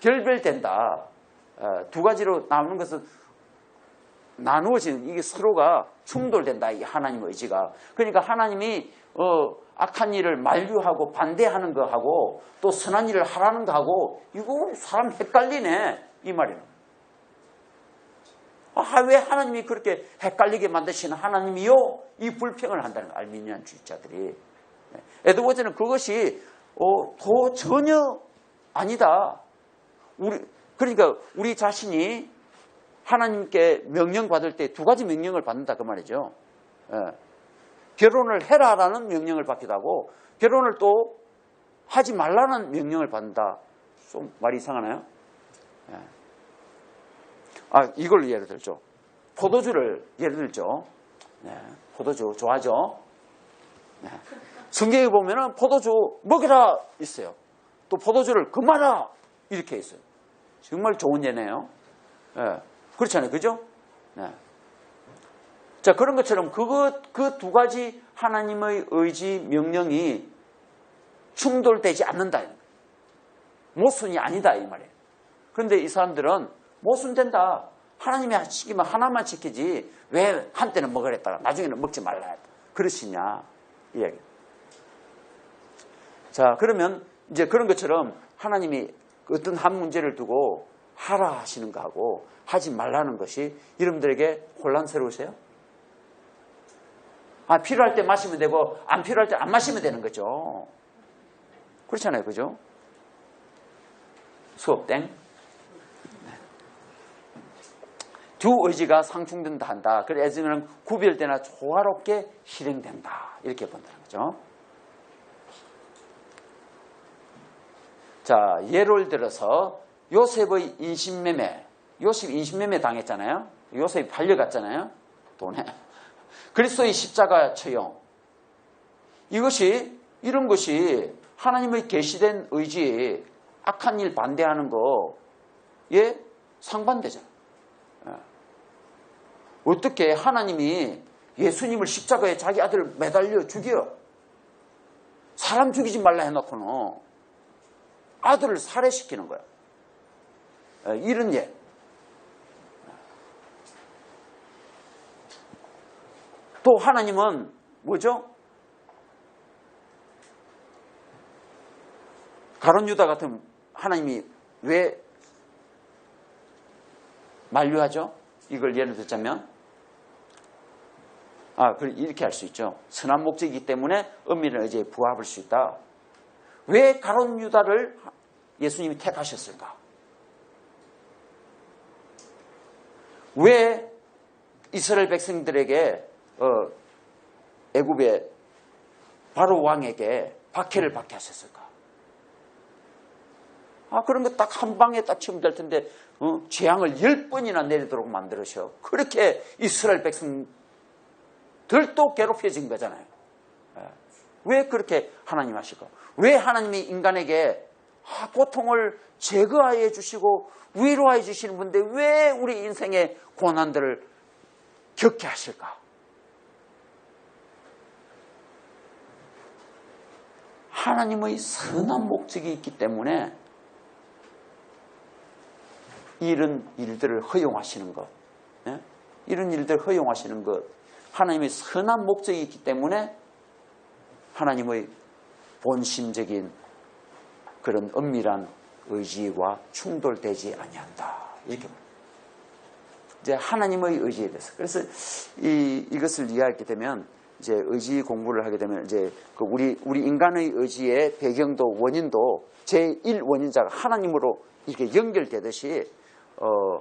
결별된다. 두 가지로 나오는 것은 나누어지는 이게 서로가 충돌된다. 이 하나님의 의지가. 그러니까 하나님이 악한 일을 만류하고 반대하는 거하고 또 선한 일을 하라는 거하고 이거 사람 헷갈리네 이 말이에요. 왜 하나님이 그렇게 헷갈리게 만드시는 하나님이요? 이 불평을 한다는 거예요. 알미니안 주의자들이. 에드워즈는 그것이 더 전혀 아니다. 그러니까 우리 자신이 하나님께 명령받을 때 두 가지 명령을 받는다 그 말이죠. 결혼을 해라라는 명령을 받기도 하고 결혼을 또 하지 말라는 명령을 받는다. 좀 말이 이상하나요? 이걸 예를 들죠. 포도주를 예를 들죠. 포도주 좋아하죠. 성경에 보면은 포도주 먹여라 있어요. 또 포도주를 금하라 이렇게 있어요. 정말 좋은 예네요. 그렇잖아요. 그죠? 자, 그런 것처럼 그 두 가지 하나님의 의지, 명령이 충돌되지 않는다. 모순이 아니다 이 말이에요. 그런데 이 사람들은 모순된다. 하나님이 하시기만 하나만 지키지 왜 한때는 먹으랬다가 나중에는 먹지 말라 했다. 그러시냐 이 얘기. 자, 그러면 이제 그런 것처럼 하나님이 어떤 한 문제를 두고 하라 하시는 거하고 하지 말라는 것이 여러분들에게 혼란스러우세요? 필요할 때 마시면 되고 안 필요할 때 안 마시면 되는 거죠. 그렇잖아요. 그죠? 수업 땡. 두 의지가 상충된다 한다. 그래서 구별되나 조화롭게 실행된다. 이렇게 본다는 거죠. 자, 예를 들어서 요셉의 인신매매. 요셉이 인신매매 당했잖아요. 요셉이 팔려갔잖아요. 돈에. 그리스도의 십자가 처형. 이런 것이 하나님의 계시된 의지에 악한 일 반대하는 거에 상반되잖아요. 어떻게 하나님이 예수님을 십자가에 자기 아들을 매달려 죽여? 사람 죽이지 말라 해놓고는 아들을 살해시키는 거야. 이런 예. 또 하나님은 뭐죠? 가룟 유다 같은 하나님이 왜 만류하죠? 이걸 예를 들자면 이렇게 할 수 있죠. 선한 목적이기 때문에 은밀한 의지에 부합할 수 있다. 왜 가룟 유다를 예수님이 택하셨을까? 왜 이스라엘 백성들에게 애굽의 바로 왕에게 박해를 받게 하셨을까? 그런 거 딱 한 방에 딱 치면 될 텐데 재앙을 10번이나 내리도록 만들으셔. 그렇게 이스라엘 백성들도 괴롭혀진 거잖아요. 왜 그렇게 하나님 하실까? 왜 하나님이 인간에게 고통을 제거해 주시고 위로해 주시는 분인데 왜 우리 인생의 고난들을 겪게 하실까? 하나님의 선한 목적이 있기 때문에 이런 일들을 허용하시는 것, 이런 일들을 허용하시는 것, 하나님의 선한 목적이 있기 때문에 하나님의 본심적인 그런 엄밀한 의지와 충돌되지 아니한다. 이렇게 이제 하나님의 의지에 대해서. 그래서 이것을 이해하게 되면 이제 의지 공부를 하게 되면 이제 우리 인간의 의지의 배경도 원인도 제1 원인자가 하나님으로 이렇게 연결되듯이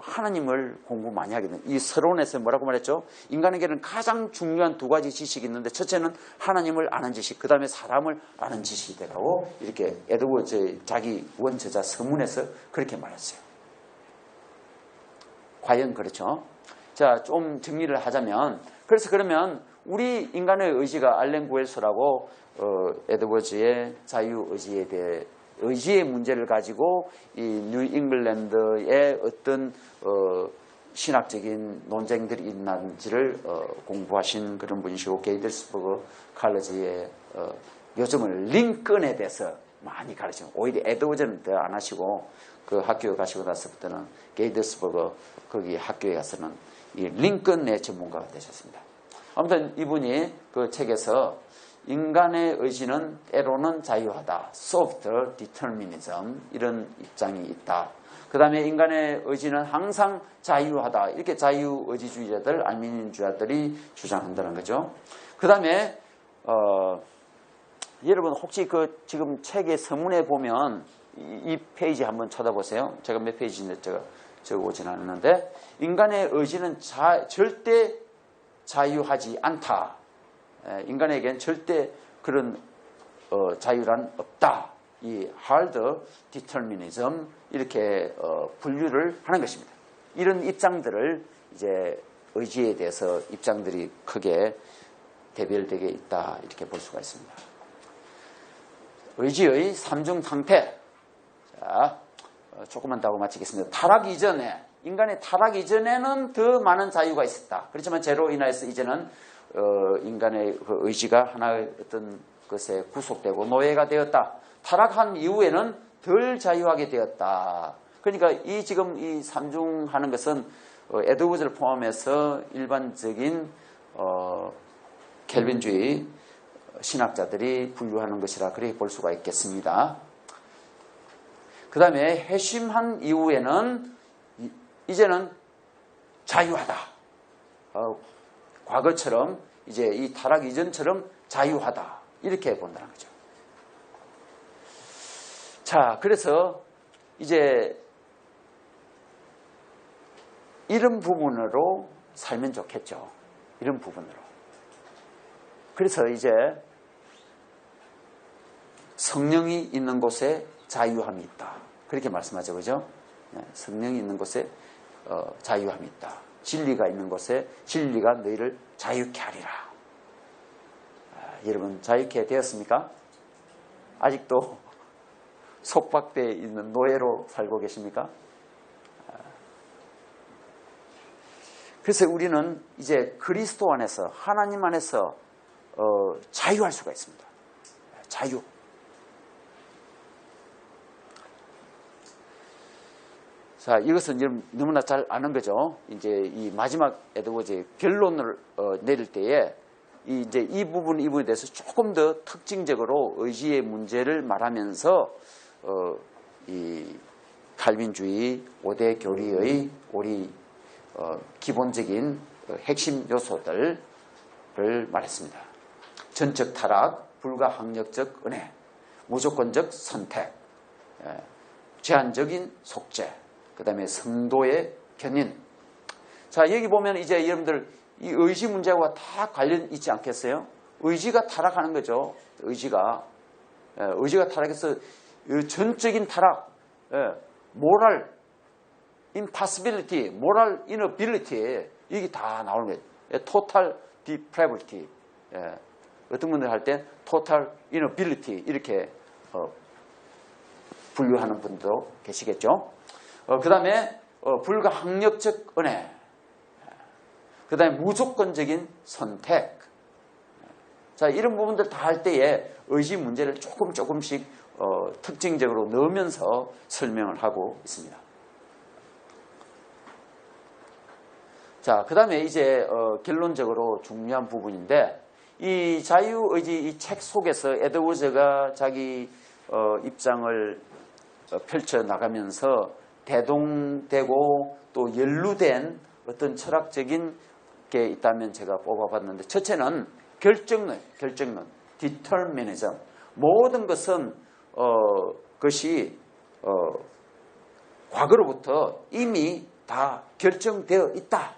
하나님을 공부 많이 하게 됩니다. 이 서론에서 뭐라고 말했죠? 인간에게는 가장 중요한 두 가지 지식이 있는데 첫째는 하나님을 아는 지식, 그 다음에 사람을 아는 지식이 되라고 이렇게 에드워즈 자기 원저자 서문에서 그렇게 말했어요. 과연 그렇죠? 자, 좀 정리를 하자면 그래서 그러면 우리 인간의 의지가 알렌 구엘서라고 에드워즈의 자유의지에 대해 의지의 문제를 가지고 이 뉴잉글랜드의 어떤 신학적인 논쟁들이 있는지를 공부하신 그런 분이시고 게이더스버그 칼리지의 요즘은 링컨에 대해서 많이 가르치고 오히려 에드워즈는 더 안 하시고 그 학교에 가시고 나서부터는 게이더스버그 거기 학교에 가서는 이 링컨의 전문가가 되셨습니다. 아무튼 이분이 그 책에서 인간의 의지는 때로는 자유하다. soft determinism 이런 입장이 있다. 그 다음에 인간의 의지는 항상 자유하다. 이렇게 자유의지주의자들, 알미니언주의자들이 주장한다는 거죠. 그 다음에 여러분 혹시 그 지금 책의 서문에 보면 이 페이지 한번 쳐다보세요. 제가 몇 페이지인데 제가 적어오진 않았는데 인간의 의지는 절대 자유하지 않다. 인간에겐 절대 그런 자유란 없다. 이 hard determinism 이렇게 분류를 하는 것입니다. 이런 입장들을 이제 의지에 대해서 입장들이 크게 대별되게 있다 이렇게 볼 수가 있습니다. 의지의 삼중 상태. 자, 조금만 더 하고 마치겠습니다. 타락 이전에, 인간의 타락 이전에는 더 많은 자유가 있었다. 그렇지만 죄로 인하여서 이제는 인간의 그 의지가 하나의 어떤 것에 구속되고 노예가 되었다. 타락한 이후에는 덜 자유하게 되었다. 그러니까 이 지금 이 삼중하는 것은 에드워즈를 포함해서 일반적인 켈빈주의 신학자들이 분류하는 것이라 그렇게 볼 수가 있겠습니다. 그 다음에 회심한 이후에는 이제는 자유하다. 과거처럼 이제 이 타락 이전처럼 자유하다. 이렇게 본다는 거죠. 자, 그래서 이제 이런 부분으로 살면 좋겠죠. 이런 부분으로. 그래서 이제 성령이 있는 곳에 자유함이 있다. 그렇게 말씀하죠. 그죠? 성령이 있는 곳에 자유함이 있다. 진리가 있는 곳에 진리가 너희를 자유케 하리라. 여러분 자유케 되었습니까? 아직도 속박되어 있는 노예로 살고 계십니까? 그래서 우리는 이제 그리스도 안에서 하나님 안에서 자유할 수가 있습니다. 자유. 자, 이것은 너무나 잘 아는 거죠. 이제 이 마지막 에드워즈의 결론을 내릴 때에 이제 이 부분에 대해서 조금 더 특징적으로 의지의 문제를 말하면서 이 칼빈주의 5대 교리의 우리 기본적인 핵심 요소들을 말했습니다. 전적 타락, 불가항력적 은혜, 무조건적 선택, 제한적인 속죄, 그 다음에 성도의 견인. 자, 여기 보면 이제 여러분들 이 의지 문제와 다 관련 있지 않겠어요? 의지가 타락하는 거죠. 의지가 타락해서 전적인 타락, moral impossibility, moral inability 이게 다 나오는 거예요. total depravity. 어떤 분들 할 때 total inability 이렇게 분류하는 분도 계시겠죠. 그 다음에 불가항력적 은혜, 그 다음에 무조건적인 선택. 자, 이런 부분들 다 할 때에 의지 문제를 조금씩 특징적으로 넣으면서 설명을 하고 있습니다. 자, 그 다음에 이제 결론적으로 중요한 부분인데 이 자유의지 이 책 속에서 에드워즈가 자기 입장을 펼쳐나가면서 대동되고 또 연루된 어떤 철학적인 게 있다면 제가 뽑아봤는데 첫째는 결정론, determinism. 모든 것은 그것이 과거로부터 이미 다 결정되어 있다.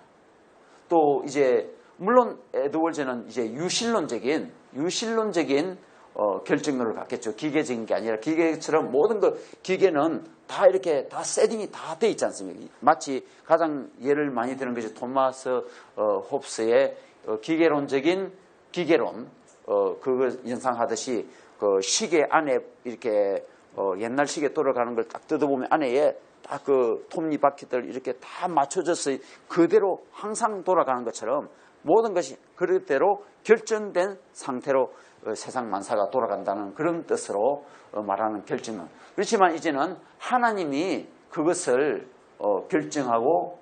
또 이제 물론 에드워즈는 이제 유실론적인 결정론을 갖겠죠. 기계적인 게 아니라 기계처럼 모든 기계는 다 이렇게 다 세팅이 다 돼 있지 않습니까? 마치 가장 예를 많이 드는 것이 토마스 홉스의 기계론적인 기계론 그거 연상하듯이 그 시계 안에 이렇게 옛날 시계 돌아가는 걸 딱 뜯어보면 안에 딱 그 톱니바퀴들 이렇게 다 맞춰져서 그대로 항상 돌아가는 것처럼 모든 것이 그대로 결정된 상태로 세상 만사가 돌아간다는 그런 뜻으로 말하는 결정은. 그렇지만 이제는 하나님이 그것을 결정하고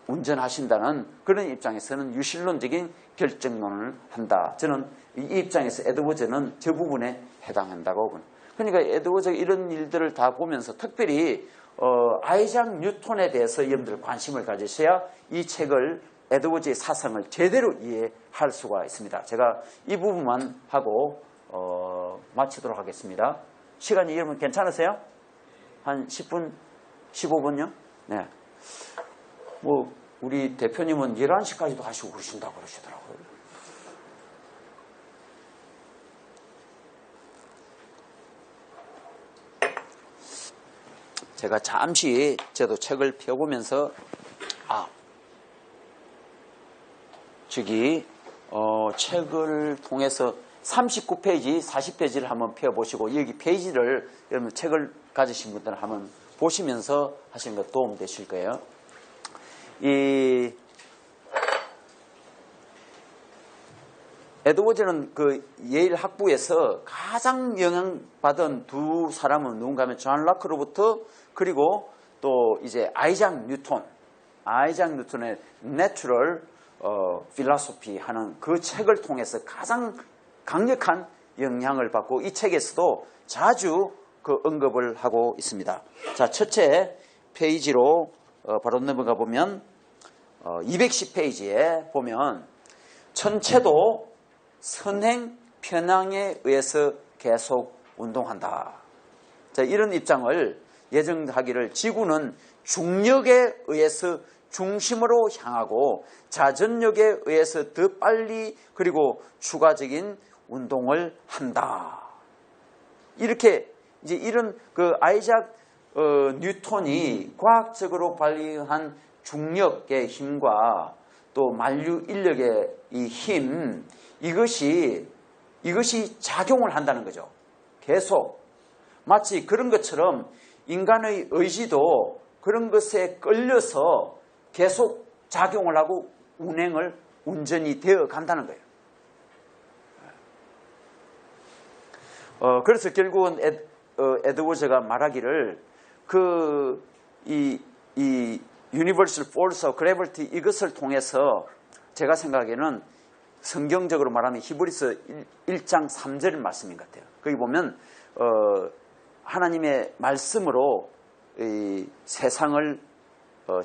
운전하신다는 그런 입장에서는 유실론적인 결정론을 한다. 저는 이 입장에서 에드워즈는 저 부분에 해당한다고 봅니다. 그러니까 에드워즈가 이런 일들을 다 보면서 특별히 아이작 뉴턴에 대해서 여러분들 관심을 가지셔야 이 책을 에드워즈의 사상을 제대로 이해할 수가 있습니다. 제가 이 부분만 하고 마치도록 하겠습니다. 시간이 여러분 괜찮으세요? 한 10분, 15분요? 네. 뭐 우리 대표님은 11시까지도 하시고 그러신다고 그러시더라고요. 제가 잠시 저도 책을 펴보면서 책을 통해서 39페이지, 40페이지를 한번 펴보시고 여기 페이지를 여러분 책을 가지신 분들은 한번 보시면서 하시는 것 도움 되실 거예요. 이 에드워즈는 그 예일 학부에서 가장 영향받은 두 사람은 누군가 하면 존 락크로부터 그리고 또 이제 아이작 뉴턴의 내추럴 필로소피 하는 그 책을 통해서 가장 강력한 영향을 받고 이 책에서도 자주 그 언급을 하고 있습니다. 자, 첫째 페이지로 바로 넘어가 보면 210페이지에 보면 천체도 선행 편향에 의해서 계속 운동한다. 자, 이런 입장을 예정하기를 지구는 중력에 의해서 중심으로 향하고 자전력에 의해서 더 빨리 그리고 추가적인 운동을 한다. 이렇게 이제 이런 그 아이작 뉴턴이 과학적으로 발휘한 중력의 힘과 또 만류 인력의 이 힘 이것이 작용을 한다는 거죠. 계속 마치 그런 것처럼 인간의 의지도 그런 것에 끌려서 계속 작용을 하고 운전이 되어 간다는 거예요. 그래서 결국은 에드워즈가 말하기를 이 Universal Force of Gravity 이것을 통해서 제가 생각에는 성경적으로 말하면 히브리서 1장 3절 말씀인 것 같아요. 거기 보면 하나님의 말씀으로 이 세상을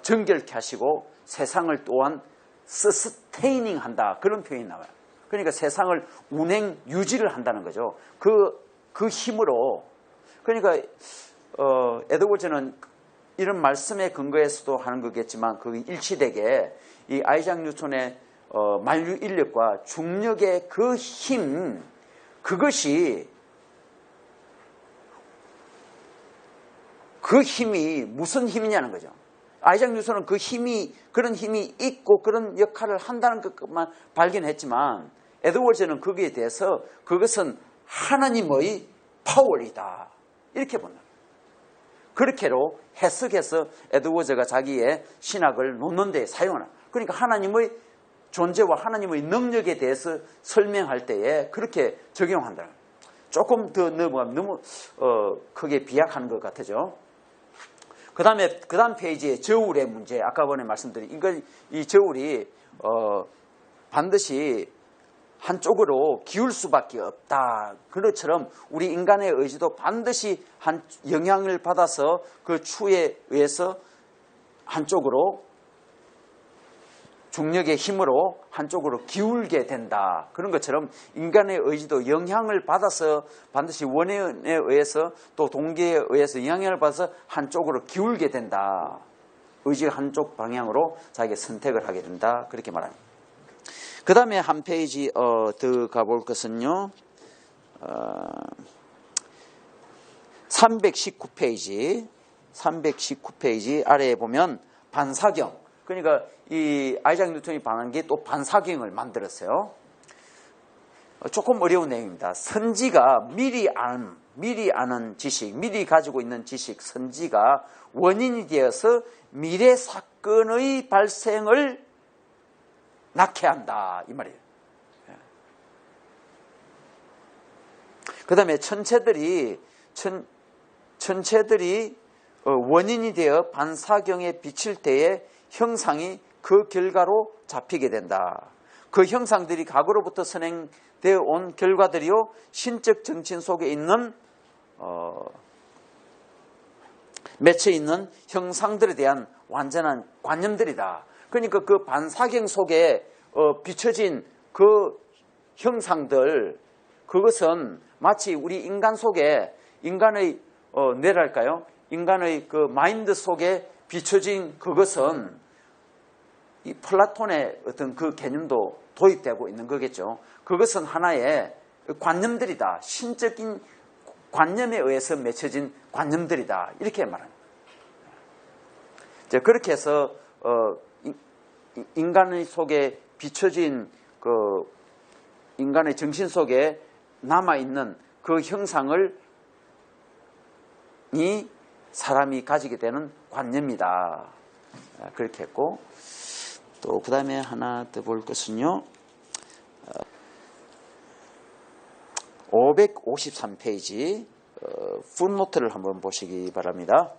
정결케 하시고 세상을 또한 서스테이닝 한다. 그런 표현이 나와요. 그러니까 세상을 운행 유지를 한다는 거죠. 그 힘으로 그러니까 에드워즈는 이런 말씀에 근거해서도 하는 거겠지만 그 일치되게 이 아이작 뉴턴의 만류 인력과 중력의 그 힘 그것이 그 힘이 무슨 힘이냐는 거죠. 아이작 뉴턴은 그런 힘이 있고 그런 역할을 한다는 것만 발견했지만 에드워즈는 거기에 대해서 그것은 하나님의 파워이다. 이렇게 본다. 그렇게로 해석해서 에드워즈가 자기의 신학을 놓는 데 사용하는. 그러니까 하나님의 존재와 하나님의 능력에 대해서 설명할 때에 그렇게 적용한다. 조금 더 너무 크게 비약하는 것 같아죠. 그 다음 페이지에 저울의 문제. 아까 전에 말씀드린 이 저울이 반드시 한쪽으로 기울 수밖에 없다. 그것처럼 우리 인간의 의지도 반드시 영향을 받아서 그 추에 의해서 한쪽으로 중력의 힘으로 한쪽으로 기울게 된다. 그런 것처럼 인간의 의지도 영향을 받아서 반드시 원인에 의해서 또 동기에 의해서 영향을 받아서 한쪽으로 기울게 된다. 의지가 한쪽 방향으로 자기가 선택을 하게 된다. 그렇게 말합니다. 그 다음에 한 페이지 더 가볼 것은요. 319페이지 아래에 보면 반사경. 그러니까 이 아이작 뉴턴이 반한 게 또 반사경을 만들었어요. 조금 어려운 내용입니다. 선지가 미리 아는 지식, 미리 가지고 있는 지식, 선지가 원인이 되어서 미래 사건의 발생을 낳게 한다. 이 말이에요. 그 다음에 천체들이 원인이 되어 반사경에 비칠 때에 형상이 그 결과로 잡히게 된다. 그 형상들이 과거로부터 선행되어 온 결과들이요 신적 정신 속에 있는 맺혀 있는 형상들에 대한 완전한 관념들이다. 그러니까 그 반사경 속에 비춰진 그 형상들 그것은 마치 우리 인간 속에 인간의 뇌랄까요? 인간의 그 마인드 속에 비춰진 그것은 이 플라톤의 어떤 그 개념도 도입되고 있는 거겠죠. 그것은 하나의 관념들이다. 신적인 관념에 의해서 맺혀진 관념들이다. 이렇게 말합니다. 이제 그렇게 해서 인간의 속에 비춰진 그 인간의 정신 속에 남아있는 그 형상을 이 사람이 가지게 되는 관념이다. 그렇게 했고, 또 그 다음에 하나 더 볼 것은요, 553페이지 풋노트를 한번 보시기 바랍니다.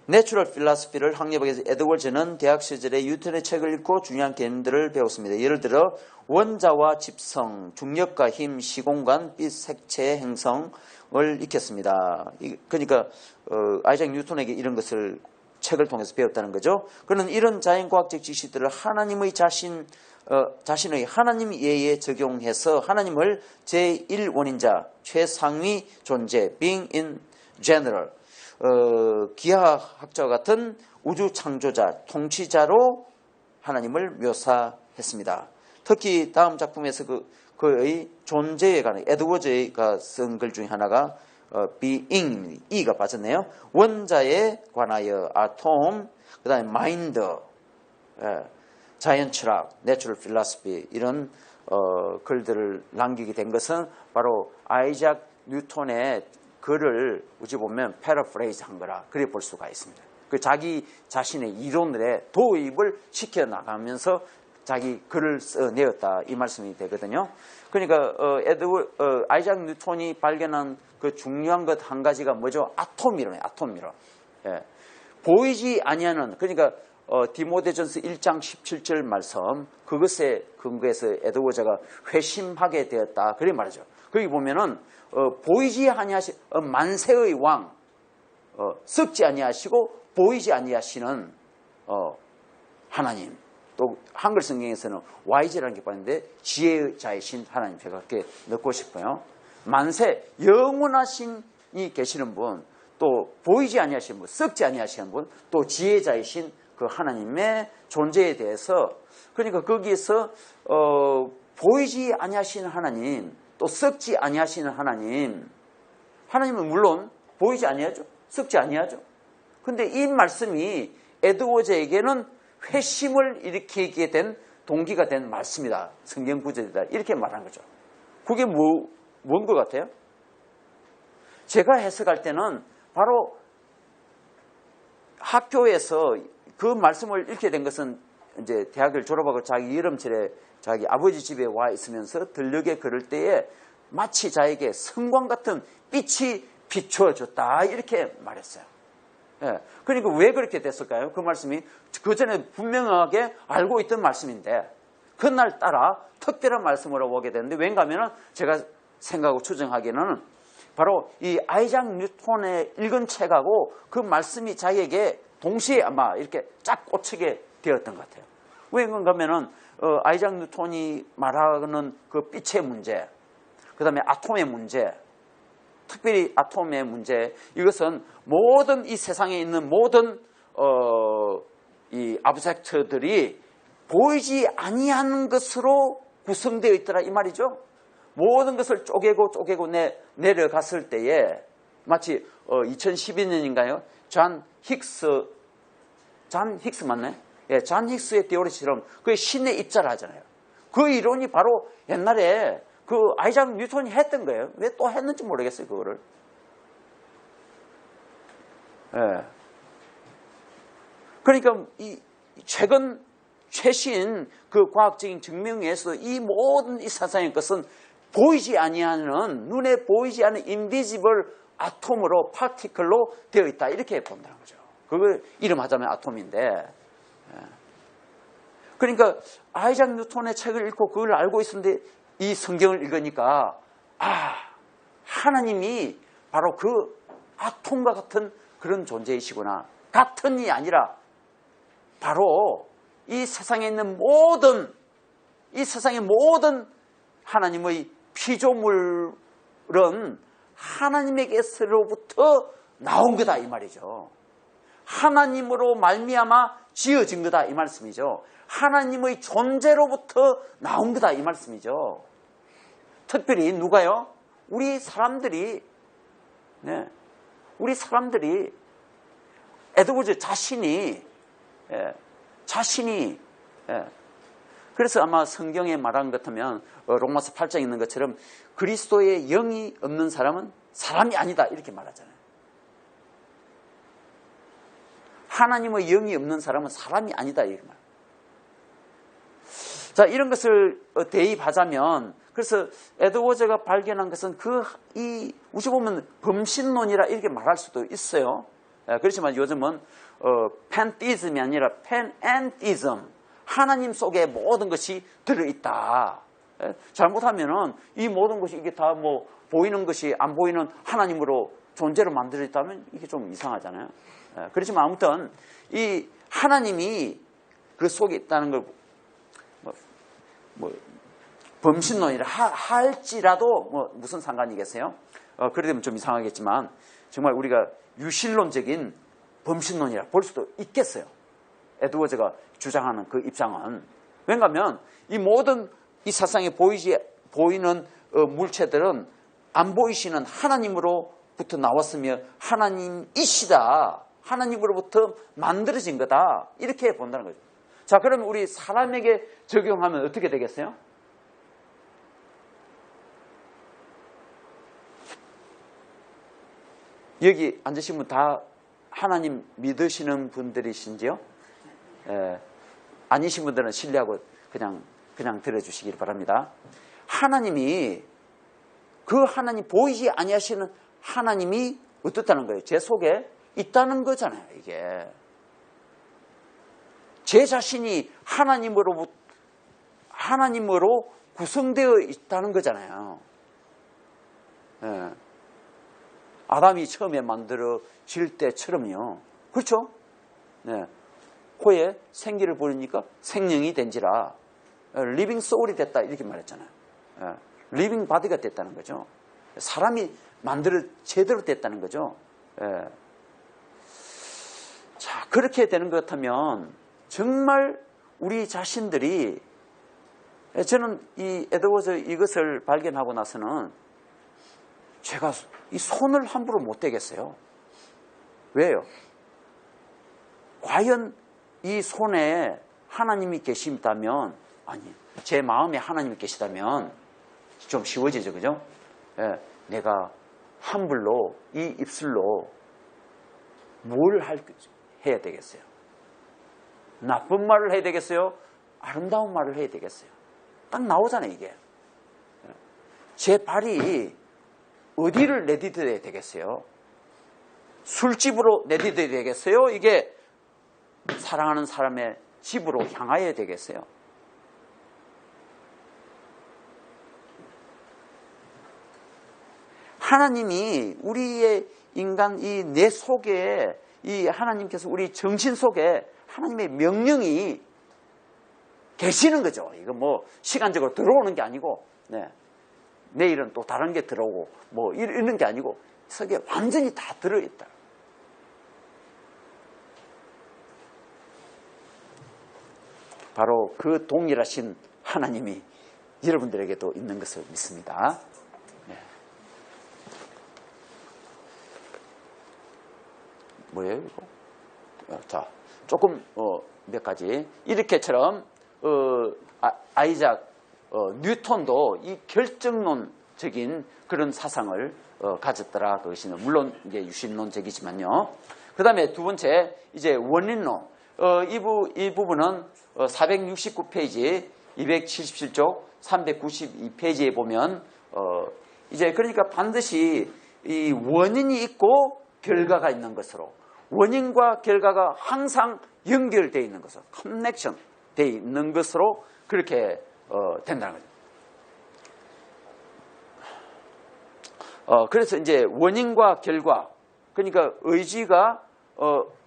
내추럴 필라스피를 학려하기 위해서 에드워즈는 대학 시절에 뉴턴의 책을 읽고 중요한 개념들을 배웠습니다. 예를 들어 원자와 집성, 중력과 힘, 시공간, 빛, 색채, 행성을 익혔습니다. 그러니까 아이작 뉴턴에게 이런 것을 책을 통해서 배웠다는 거죠. 그는 이런 자연과학적 지식들을 하나님의 자신의 하나님 예에 적용해서 하나님을 제1원인자, 최상위 존재, being in general, 기하학자와 같은 우주 창조자, 통치자로 하나님을 묘사했습니다. 특히 다음 작품에서 그의 존재에 관한 에드워즈가 쓴 글 중에 하나가 being, E가 빠졌네요. 원자에 관하여 아톰, 그 다음에 마인드, 자연 철학, 내추럴 필라스피 이런 글들을 남기게 된 것은 바로 아이작 뉴턴의 글을 어찌 보면 패러프레이즈 한 거라 그래 볼 수가 있습니다. 그 자기 자신의 이론에 도입을 시켜 나가면서 자기 글을 써내었다 이 말씀이 되거든요. 그러니까 아이작 뉴턴이 발견한 그 중요한 것 한 가지가 뭐죠? 아톰이론이에요. 아톰이론. 예. 보이지 아니하는, 그러니까 디모데전서 1장 17절 말씀, 그것에 근거해서 에드워즈가 회심하게 되었다 그래 말이죠. 거기 보면은 보이지 아니하시 만세의 왕, 썩지 아니하시고 보이지 아니하시는 하나님. 또 한글 성경에서는 와이즈라는 게 빠졌는데 지혜자이신 하나님, 제가 그렇게 넣고 싶어요. 만세, 영원하신이 계시는 분, 또 보이지 아니하시는 분, 썩지 아니하시는 분, 또 지혜자이신 그 하나님의 존재에 대해서, 그러니까 거기에서 보이지 아니하시는 하나님, 또 썩지 아니하시는 하나님, 하나님은 물론 보이지 아니하죠, 썩지 아니하죠. 근데 이 말씀이 에드워즈에게는 회심을 일으키게 된 동기가 된 말씀이다, 성경 구절이다, 이렇게 말한 거죠. 그게 뭔 것 같아요? 제가 해석할 때는 바로 학교에서 그 말씀을 읽게 된 것은 이제 대학을 졸업하고 자기 여름철에 자기 아버지 집에 와 있으면서 들녘에 걸을 때에 마치 자에게 성광 같은 빛이 비춰졌다 이렇게 말했어요. 예. 그러니까 왜 그렇게 됐을까요? 그 말씀이 그 전에 분명하게 알고 있던 말씀인데 그날 따라 특별한 말씀으로 오게 됐는데, 왠가 하면 제가 생각하고 추정하기에는 바로 이 아이작 뉴턴의 읽은 책하고 그 말씀이 자기에게 동시에 아마 이렇게 쫙 꽂히게 되었던 것 같아요. 왜 그런가 하면은 아이작 뉴턴이 말하는 그 빛의 문제, 그 다음에 아톰의 문제, 특별히 아톰의 문제, 이것은 모든 이 세상에 있는 모든 이 아브젝트들이 보이지 아니하는 것으로 구성되어 있더라 이 말이죠. 모든 것을 쪼개고 내려갔을 때에 마치 2012년인가요? 잔 힉스 맞나요? 예, 잔 힉스의 테오리처럼 그게 신의 입자를 하잖아요. 그 이론이 바로 옛날에 그 아이작 뉴턴이 했던 거예요. 왜 또 했는지 모르겠어요, 그거를. 예. 그러니까 이 최신 그 과학적인 증명에서 이 모든 이 세상의 것은 보이지 아니하는, 눈에 보이지 않는 인비지블 아톰으로, 파티클로 되어 있다 이렇게 본다는 거죠. 그걸 이름하자면 아톰인데, 그러니까 아이작 뉴턴의 책을 읽고 그걸 알고 있었는데 이 성경을 읽으니까 하나님이 바로 그 아톰과 같은 그런 존재이시구나. 같은이 아니라 바로 이 세상에 있는 이 세상의 모든 하나님의 피조물은 하나님에게서로부터 나온 거다 이 말이죠. 하나님으로 말미암아 지어진 거다 이 말씀이죠. 하나님의 존재로부터 나온 거다 이 말씀이죠. 특별히 누가요? 우리 사람들이 에드워즈 자신이 그래서 아마 성경에 말한 것 같으면 로마서 8장에 있는 것처럼 그리스도의 영이 없는 사람은 사람이 아니다 이렇게 말하잖아요. 하나님의 영이 없는 사람은 사람이 아니다 이렇게 말. 자, 이런 것을 대입하자면 그래서 에드워즈가 발견한 것은 우시 보면 범신론이라 이렇게 말할 수도 있어요. 그렇지만 요즘은 팬티즘이 아니라 팬앤티즘, 하나님 속에 모든 것이 들어있다. 잘못하면은 이 모든 것이 이게 다 뭐 보이는 것이 안 보이는 하나님으로 존재로 만들어 있다면 이게 좀 이상하잖아요. 그렇지만 아무튼 이 하나님이 그 속에 있다는 걸 범신론이라 할지라도 무슨 상관이겠어요? 그러면 좀 이상하겠지만 정말 우리가 유신론적인 범신론이라 볼 수도 있겠어요. 에드워즈가 주장하는 그 입장은. 왜냐하면 이 모든 이 세상에 보이는 물체들은 안 보이시는 하나님으로부터 나왔으며 하나님이시다. 하나님으로부터 만들어진 거다. 이렇게 본다는 거죠. 자, 그러면 우리 사람에게 적용하면 어떻게 되겠어요? 여기 앉으신 분 다 하나님 믿으시는 분들이신지요? 아니신 분들은 신뢰하고 그냥 들어주시길 바랍니다. 하나님이 그 하나님 보이지 아니하시는 하나님이 어떻다는 거예요? 제 속에 있다는 거잖아요. 이게 제 자신이 하나님으로 구성되어 있다는 거잖아요. 아담이 처음에 만들어질 때처럼요. 그렇죠? 코에 생기를 부르니까 생명이 된지라 리빙 소울이 됐다 이렇게 말했잖아요. 리빙 바디가 됐다는 거죠. 사람이 제대로 됐다는 거죠. 자, 그렇게 되는 것 같으면 정말 우리 자신들이 저는 이 에드워즈 이것을 발견하고 나서는 제가 이 손을 함부로 못 대겠어요. 왜요? 과연 이 손에 하나님이 계시다면, 아니, 제 마음에 하나님이 계시다면 좀 쉬워지죠, 그죠? 내가 함부로 이 입술로 뭘 해야 되겠어요? 나쁜 말을 해야 되겠어요? 아름다운 말을 해야 되겠어요? 딱 나오잖아요, 이게. 제 발이 어디를 내디뎌야 되겠어요? 술집으로 내디뎌야 되겠어요? 이게 사랑하는 사람의 집으로 향하여야 되겠어요? 하나님이 우리의 인간 이 내 속에 이 하나님께서 우리 정신 속에 하나님의 명령이 계시는 거죠. 이거 뭐 시간적으로 들어오는 게 아니고 내일은 또 다른 게 들어오고 뭐 이런 게 아니고 속에 완전히 다 들어있다. 바로 그 동일하신 하나님이 여러분들에게도 있는 것을 믿습니다. 뭐예요 이거? 자, 조금 몇 가지 이렇게처럼 아이작 뉴턴도 이 결정론적인 그런 사상을 가졌더라. 그것이 물론 이제 유신론적이지만요. 그 다음에 두 번째 이제 원인론. 이 부분은 469페이지, 277쪽, 392페이지에 보면 이제 그러니까 반드시 이 원인이 있고 결과가 있는 것으로 원인과 결과가 항상 연결되어 있는 것으로 커넥션 되어 있는 것으로 그렇게 된다는 거죠. 그래서 이제 원인과 결과, 그러니까 의지가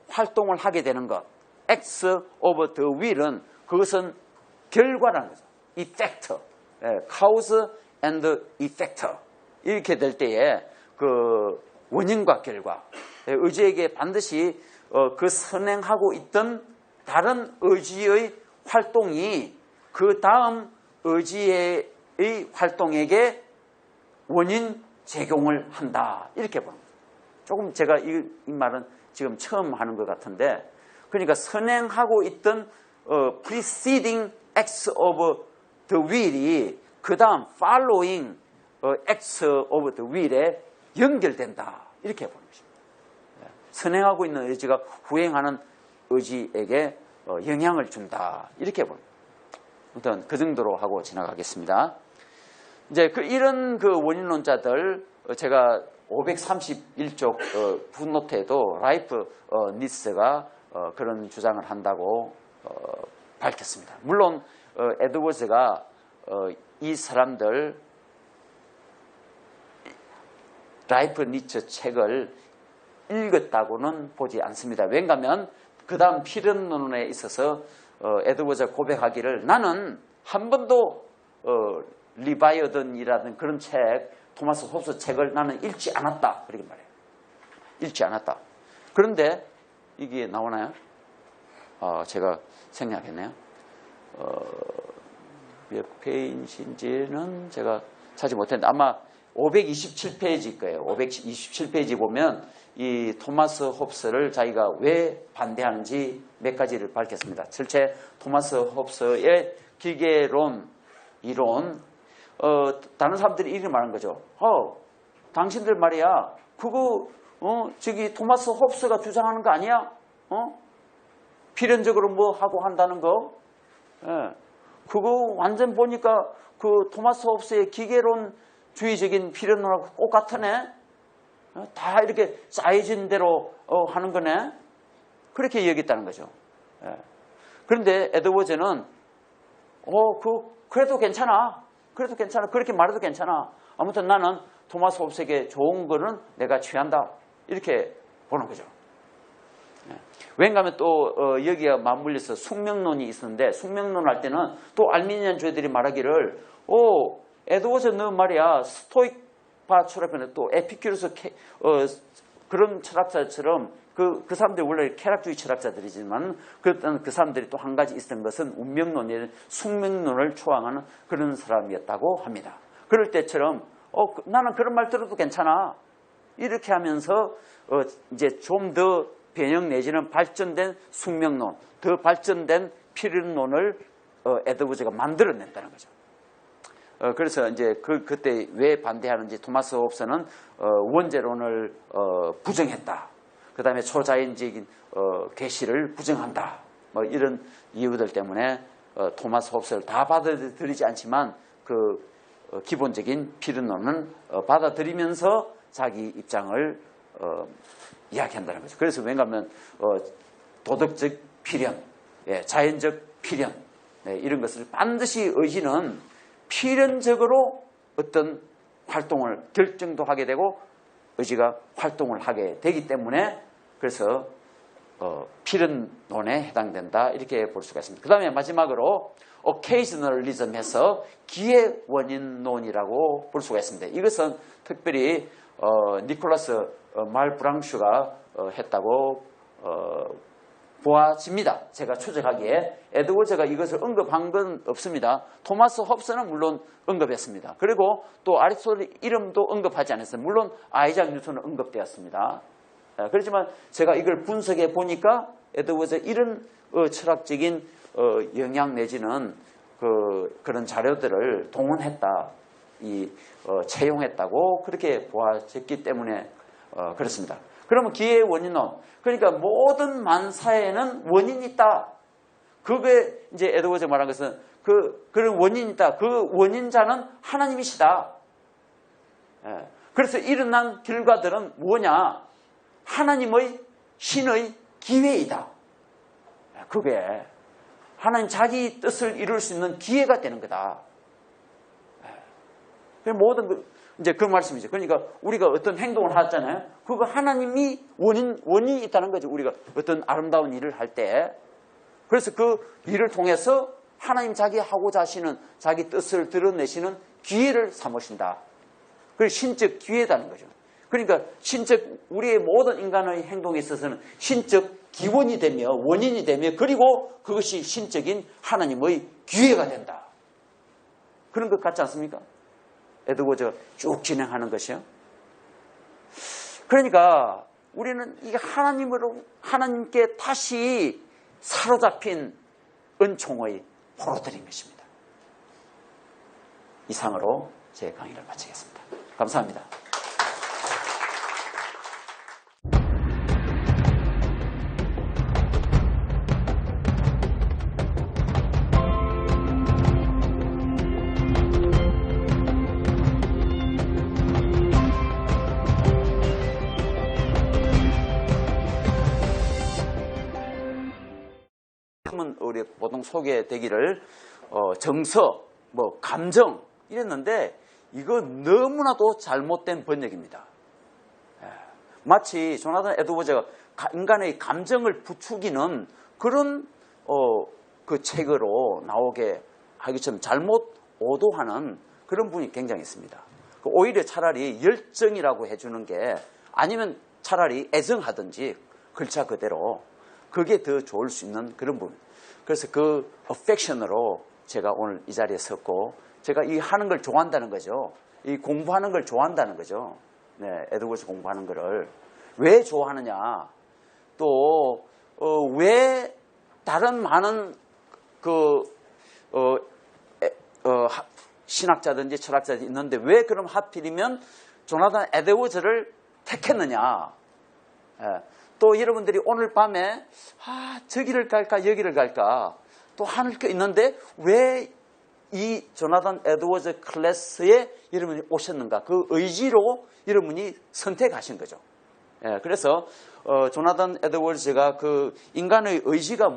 활동을 하게 되는 것, acts of the will은 그것은 결과라는 거죠. effect, cause and effect 이렇게 될 때에 그 원인과 결과, 의지에게 반드시 그 선행하고 있던 다른 의지의 활동이 그 다음 의지의 활동에게 원인 제공을 한다. 이렇게 보는 거죠. 조금 제가 이 말은 지금 처음 하는 것 같은데, 그러니까 선행하고 있던 preceding acts of the will이 그 다음 following acts of the will에 연결된다, 이렇게 보는 것입니다. 선행하고 있는 의지가 후행하는 의지에게 영향을 준다, 이렇게 봅니다. 아무튼 그 정도로 하고 지나가겠습니다. 이제 이런 원인론자들, 제가 531쪽 풋노트에도 라이프 니스가 그런 주장을 한다고 밝혔습니다. 물론 에드워즈가 이 사람들 라이프 니츠 책을 읽었다고는 보지 않습니다. 왜냐하면 그 다음 필연론에 있어서 에드워즈가 고백하기를, 나는 한 번도 리바이어든이라든 그런 책, 토마스 홉스 책을 나는 읽지 않았다, 그렇게 말해요. 읽지 않았다. 그런데 이게 나오나요? 제가 생략했네요. 몇 페이지인지는 제가 찾지 못했는데 아마 527페이지일 거예요. 527페이지 보면 이 토마스 홉스를 자기가 왜 반대하는지 몇 가지를 밝혔습니다. 첫째, 토마스 홉스의 기계론 이론, 다른 사람들이 이렇게 말하는 거죠. 당신들 말이야, 그거 저기 토마스 홉스가 주장하는 거 아니야? 필연적으로 뭐 하고 한다는 거? 예. 그거 완전 보니까 그 토마스 홉스의 기계론주의적인 필연론하고 똑같으네? 다 이렇게 짜여진 대로 하는 거네? 그렇게 얘기했다는 거죠. 예. 그런데 에드워즈는 그래도 괜찮아. 그래도 괜찮아. 그렇게 말해도 괜찮아. 아무튼 나는 토마스 홉스에게 좋은 거는 내가 취한다, 이렇게 보는 거죠. 왜냐하면 또 여기가 맞물려서 숙명론이 있었는데, 숙명론 할 때는 또 알미니안주의들이 말하기를 에드워즈 너 말이야 스토익파 철학편에 또 에피큐르스 그런 철학자처럼 그 사람들이 원래 쾌락주의 철학자들이지만 그 사람들이 또 한 가지 있었던 것은 운명론이 숙명론을 초항하는 그런 사람이었다고 합니다. 그럴 때처럼 나는 그런 말 들어도 괜찮아, 이렇게 하면서 이제 좀 더 변형 내지는 발전된 숙명론, 더 발전된 필연론을 에드워즈가 만들어냈다는 거죠. 그래서 이제 그때 왜 반대하는지, 토마스 홉스는 원죄론을 부정했다. 그 다음에 초자연적인 계시를 부정한다. 뭐 이런 이유들 때문에 토마스 홉스를 다 받아들이지 않지만 그 기본적인 필연론은 받아들이면서 자기 입장을 이야기한다는 거죠. 그래서 왜냐하면 도덕적 필연, 자연적 필연, 이런 것을 반드시 의지는 필연적으로 어떤 활동을 결정도 하게 되고 의지가 활동을 하게 되기 때문에, 그래서 필연론에 해당된다, 이렇게 볼 수가 있습니다. 그 다음에 마지막으로 occasionalism에서 기회원인론이라고 볼 수가 있습니다. 이것은 특별히 니콜라스 말브랑슈가 했다고 보아집니다. 제가 추적하기에 에드워즈가 이것을 언급한 건 없습니다. 토마스 홉스는 물론 언급했습니다. 그리고 또 아리스토텔 이름도 언급하지 않았어요. 물론 아이작 뉴턴은 언급되었습니다. 그렇지만 제가 이걸 분석해 보니까 에드워즈 이런 철학적인 영향 내지는 그런 자료들을 동원했다, 채용했다고 그렇게 보아졌기 때문에 그렇습니다. 그러면 기회의 원인론, 그러니까 모든 만사에는 원인이 있다. 그게 이제 에드워즈가 말한 것은 그런 원인이 있다. 그 원인자는 하나님이시다. 그래서 일어난 결과들은 뭐냐? 하나님의 신의 기회이다. 그게 하나님 자기 뜻을 이룰 수 있는 기회가 되는 거다. 모든 이제 그 말씀이죠. 그러니까 우리가 어떤 행동을 하잖아요. 그거 하나님이 원인이 있다는 거죠. 우리가 어떤 아름다운 일을 할 때. 그래서 그 일을 통해서 하나님 자기 하고자 하시는 자기 뜻을 드러내시는 기회를 삼으신다. 그게 신적 기회다는 거죠. 그러니까 우리의 모든 인간의 행동에 있어서는 신적 기원이 되며 원인이 되며, 그리고 그것이 신적인 하나님의 기회가 된다. 그런 것 같지 않습니까? 에드워즈가 쭉 진행하는 것이요. 그러니까 우리는 이 하나님께 다시 사로잡힌 은총의 포로들인 것입니다. 이상으로 제 강의를 마치겠습니다. 감사합니다. 우리 보통 소개되기를 정서, 감정 이랬는데 이거 너무나도 잘못된 번역입니다. 마치 조나단 에드워즈가 인간의 감정을 부추기는 그런 그 책으로 나오게 하기처럼 잘못 오도하는 그런 분이 굉장히 있습니다. 오히려 차라리 열정이라고 해주는 게 아니면 차라리 애정하든지 글자 그대로 그게 더 좋을 수 있는 그런 부분. 그래서 그 affection으로 제가 오늘 이 자리에 섰고 제가 이 하는 걸 좋아한다는 거죠. 이 공부하는 걸 좋아한다는 거죠. 네, 에드워즈 공부하는 거를 왜 좋아하느냐? 또 왜 다른 많은 신학자든지 철학자들이 있는데 왜 그럼 하필이면 조나단 에드워즈를 택했느냐? 또 여러분들이 오늘 밤에 저기를 갈까 여기를 갈까 또 하늘 게 있는데 왜 이 조나단 에드워즈 클래스에 여러분이 오셨는가? 그 의지로 여러분이 선택하신 거죠. 그래서 조나단 에드워즈가 그 인간의 의지가